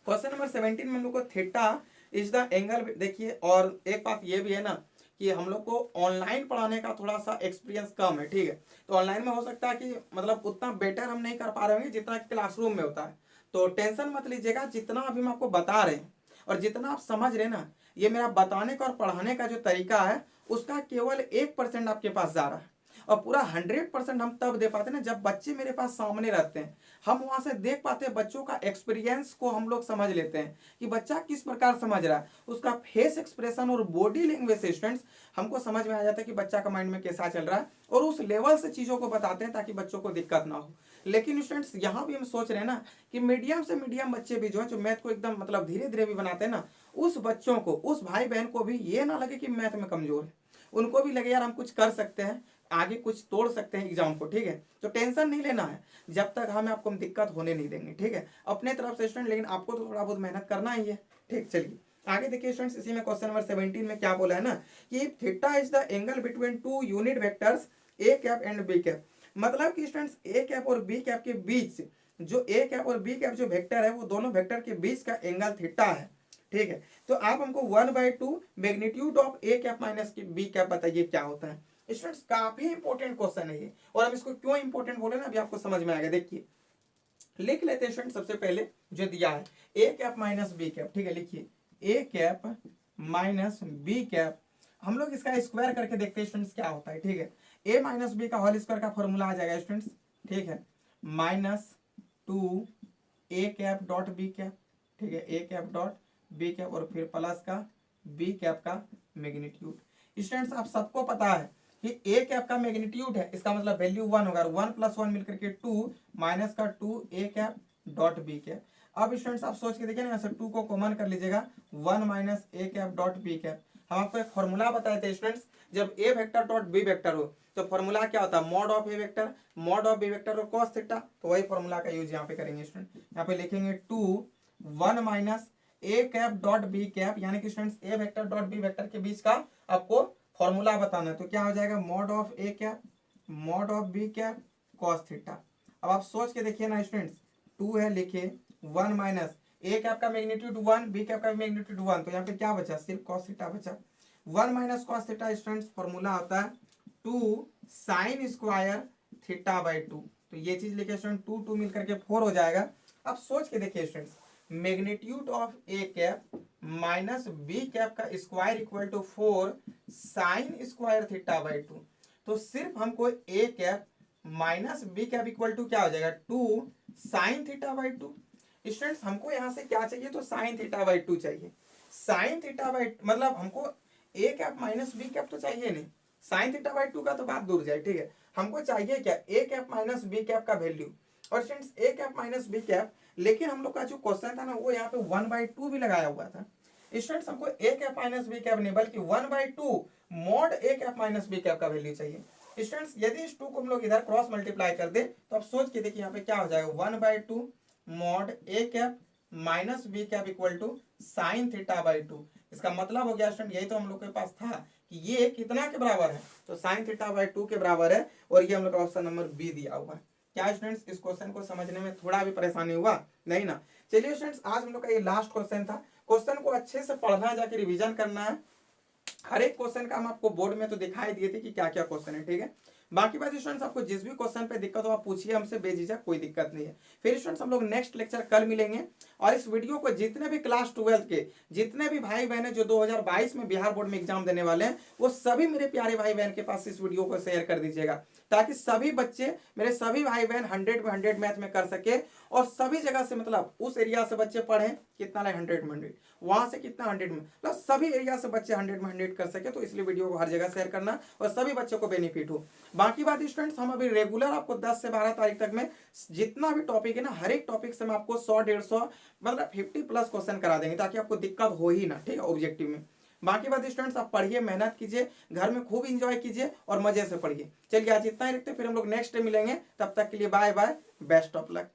Speaker 1: क्वेश्चन नंबर 17 में हम लोग को थीटा इज द एंगल। देखिए और एक बात ये भी है ना कि हम लोग को ऑनलाइन पढ़ाने का थोड़ा सा एक्सपीरियंस कम है। ठीक है, तो ऑनलाइन में हो सकता है कि मतलब उतना बेटर हम नहीं कर पा रहे होंगे जितना क्लासरूम में होता है, तो टेंशन मत लीजिएगा। जितना अभी हम आपको बता रहे हैं और जितना आप समझ रहे हैं ना, ये मेरा बताने का और पढ़ाने का जो तरीका है उसका केवल 1% आपके पास जा रहा है, और पूरा 100% हम तब दे पाते हैं ना जब बच्चे मेरे पास सामने रहते हैं, हम वहां से देख पाते हैं, बच्चों का एक्सपीरियंस को हम लोग समझ लेते हैं कि बच्चा किस प्रकार समझ रहा है, उसका फेस एक्सप्रेशन और बॉडी लैंग्वेज से स्टूडेंट्स हमको समझ में आ जाता है कि बच्चा का माइंड में कैसा चल रहा है, और उस लेवल से चीजों को बताते हैं ताकि बच्चों को दिक्कत ना हो। लेकिन स्टूडेंट्स यहाँ भी हम सोच रहे हैं ना कि मीडियम से मीडियम बच्चे भी जो है, जो मैथ को एकदम मतलब धीरे धीरे भी बनाते हैं ना, उस बच्चों को, उस भाई बहन को भी ये ना लगे कि मैथ में कमजोर है, उनको भी लगे यार हम कुछ कर सकते हैं, आगे कुछ तोड़ सकते हैं एग्जाम को, ठीक है। तो टेंशन नहीं लेना है, जब तक हमें आपको हम दिक्कत होने नहीं देंगे, ठीक है, अपने तरफ से स्टूडेंट, लेकिन आपको तो थोड़ा बहुत मेहनत करना ही है, ठीक। चलिए आगे देखिए स्टूडेंट्स, इसी में क्वेश्चन नंबर 17 में क्या बोला है ना कि theta is the angle between two unit vectors A cap and B cap. मतलब कि स्टूडेंट्स ए कैप और बी कैप के बीच, जो ए कैप और बी कैप जो वेक्टर है, वो दोनों वेक्टर के बीच का एंगल थीटा है, ठीक है। तो आप हमको 1/2 magnitude of A cap minus B cap बताइए क्या होता है। स्टूडेंट्स काफी इंपॉर्टेंट क्वेश्चन है ये, और हम इसको क्यों इंपॉर्टेंट बोले ना अभी आपको समझ में आएगा। देखिए लिख लेते हैं स्टूडेंट, सबसे पहले जो दिया है ए कैप माइनस बी कैप, ठीक है, लिखिए ए कैप माइनस बी कैप। हम लोग इसका स्क्वायर करके देखते हैं स्टूडेंट्स क्या होता है, ठीक है। ए माइनस बी का होल स्क्वायर का फॉर्मूला आ जाएगा स्टूडेंट्स, ठीक है, -2 ए कैप डॉट बी कैप, ठीक है, ए कैप डॉट बी कैप, और फिर प्लस का बी कैप का मैग्नीट्यूड। स्टूडेंट्स आप सबको पता है कि ए कैप का मैग्नीट्यूड है, इसका मतलब वैल्यू 1 होगा, 1 + 1 मिलकर के 2 माइनस का 2 ए कैप डॉट बी कैप। अब स्टूडेंट्स आप सोच के देखिए ना, यहाँ से 2 को कॉमन कर लीजिएगा, 1 minus A cap dot B cap. हम आपको एक फॉर्मूला बताए थे स्टूडेंट्स, जब A vector dot B vector हो तो फॉर्मूला क्या होता है, mod of A vector mod of B vector और cos थीटा। तो वही फॉर्मूला का यूज यहाँ पे करेंगे स्टूडेंट। यहाँ पे लिखेंगे 2 1 minus A cap dot B cap, यानी कि स्टूडेंट्स ए वेक्टर डॉट बी वेक्टर के बीच का आपको फॉर्मूला बताना है। तो क्या हो जाएगा, mod of A cap mod of B cap cos theta. अब आप सोच के देखिए ना स्टूडेंट्स, 2 है, लिखिए 1 माइनस ए कैप का मैग्नीट्यूड 1, बी कैप का मैग्नीट्यूड 1, तो यहाँ पे क्या बचा, सिर्फ cos थीटा बचा। 1 minus cos theta students formula होता है 2 sin स्क्वायर थीटा बाई 2। तो ये चीज लिखे स्टूडेंट, 2 2 मिलकर के 4 हो जाएगा। अब सोच के देखिए students, magnitude of A cap minus B cap का square equal to 4 sine square theta by 2। तो सिर्फ हमको A cap minus B cap equal to क्या हो जाएगा, 2 साइन थीटा बाई 2। स्टूडेंट्स हमको यहाँ से क्या चाहिए, तो साइन थीटा बाई 2 चाहिए। साइन थीटा बाई मतलब हमको A cap minus B cap तो चाहिए नहीं, साइन थीटा बाई 2 का तो बात दूर जाए, ठीक है। हमको चाहिए क्या, ए कैप माइनस बी कैप का वैल्यू। और students A cap minus B cap, लेकिन हम लोग का जो क्वेश्चन था ना वो यहाँ पे 1/2 भी लगाया हुआ था। स्टूडेंट्स हमको A cap minus B cap नहीं बल्कि 1/2 mod A cap minus B cap का वैल्यू चाहिए। स्टूडेंट्स यदि इस 2 को हम लोग इधर क्रॉस मल्टीप्लाई कर दे तो आप सोच के देखिए यहाँ पे क्या हो जाएगा, 1/2 mod A cap minus B cap equal to sine theta by 2। इसका मतलब हो गया स्टूडेंट, यही तो हम लोग के पास था कि ये कितना के बराबर है, तो साइन थीटा बाई 2 के बराबर है, और ये हम लोग का ऑप्शन नंबर बी दिया हुआ है। क्या स्टूडेंट्स इस क्वेश्चन को समझने में थोड़ा भी परेशानी हुआ, नहीं ना। चलिए स्टूडेंट्स आज हम लोग का ये लास्ट क्वेश्चन था। क्वेश्चन को अच्छे से पढ़ना है, जाके रिवीजन करना है। हर एक क्वेश्चन का हम आपको बोर्ड में तो दिखाई दिए थे कि क्या क्या क्वेश्चन है, ठीक है। बाकी बात स्टूडेंट्स आपको जिस भी क्वेश्चन पे दिक्कत हो आप पूछिए हमसे बेझिझक, कोई दिक्कत नहीं है। फिर स्टूडेंट्स हम लोग नेक्स्ट लेक्चर कल मिलेंगे, और इस वीडियो को जितने भी क्लास 12 के जितने भी भाई बहन जो 2022 में बिहार बोर्ड में एग्जाम देने वाले हैं, वो सभी मेरे प्यारे भाई बहन के पास इस वीडियो को शेयर कर दीजिएगा, ताकि सभी बच्चे, मेरे सभी भाई बहन 100 में 100 मैथ में कर सके, और सभी जगह से मतलब उस एरिया से बच्चे पढ़े कितना लाए 100 में 100, वहां से कितना 100 में, मतलब सभी एरिया से बच्चे 100 में 100 कर सके। तो इसलिए वीडियो को हर जगह शेयर करना और सभी बच्चों को बेनिफिट हो। बाकी बात स्टूडेंट्स, हम अभी रेगुलर आपको 10 से 12 तारीख तक में जितना भी टॉपिक है ना, हर एक टॉपिक से मैं आपको 100-150 मतलब 50+ क्वेश्चन करा देंगे, ताकि आपको दिक्कत हो ही ना, ठीक है, ऑब्जेक्टिव में। बाकी बात स्टूडेंट्स आप पढ़िए, मेहनत कीजिए, घर में खूब इंजॉय कीजिए और मजे से पढ़िए। चलिए आज इतना ही रखते हैं, फिर हम लोग नेक्स्ट डे मिलेंगे। तब तक के लिए bye bye, best of luck.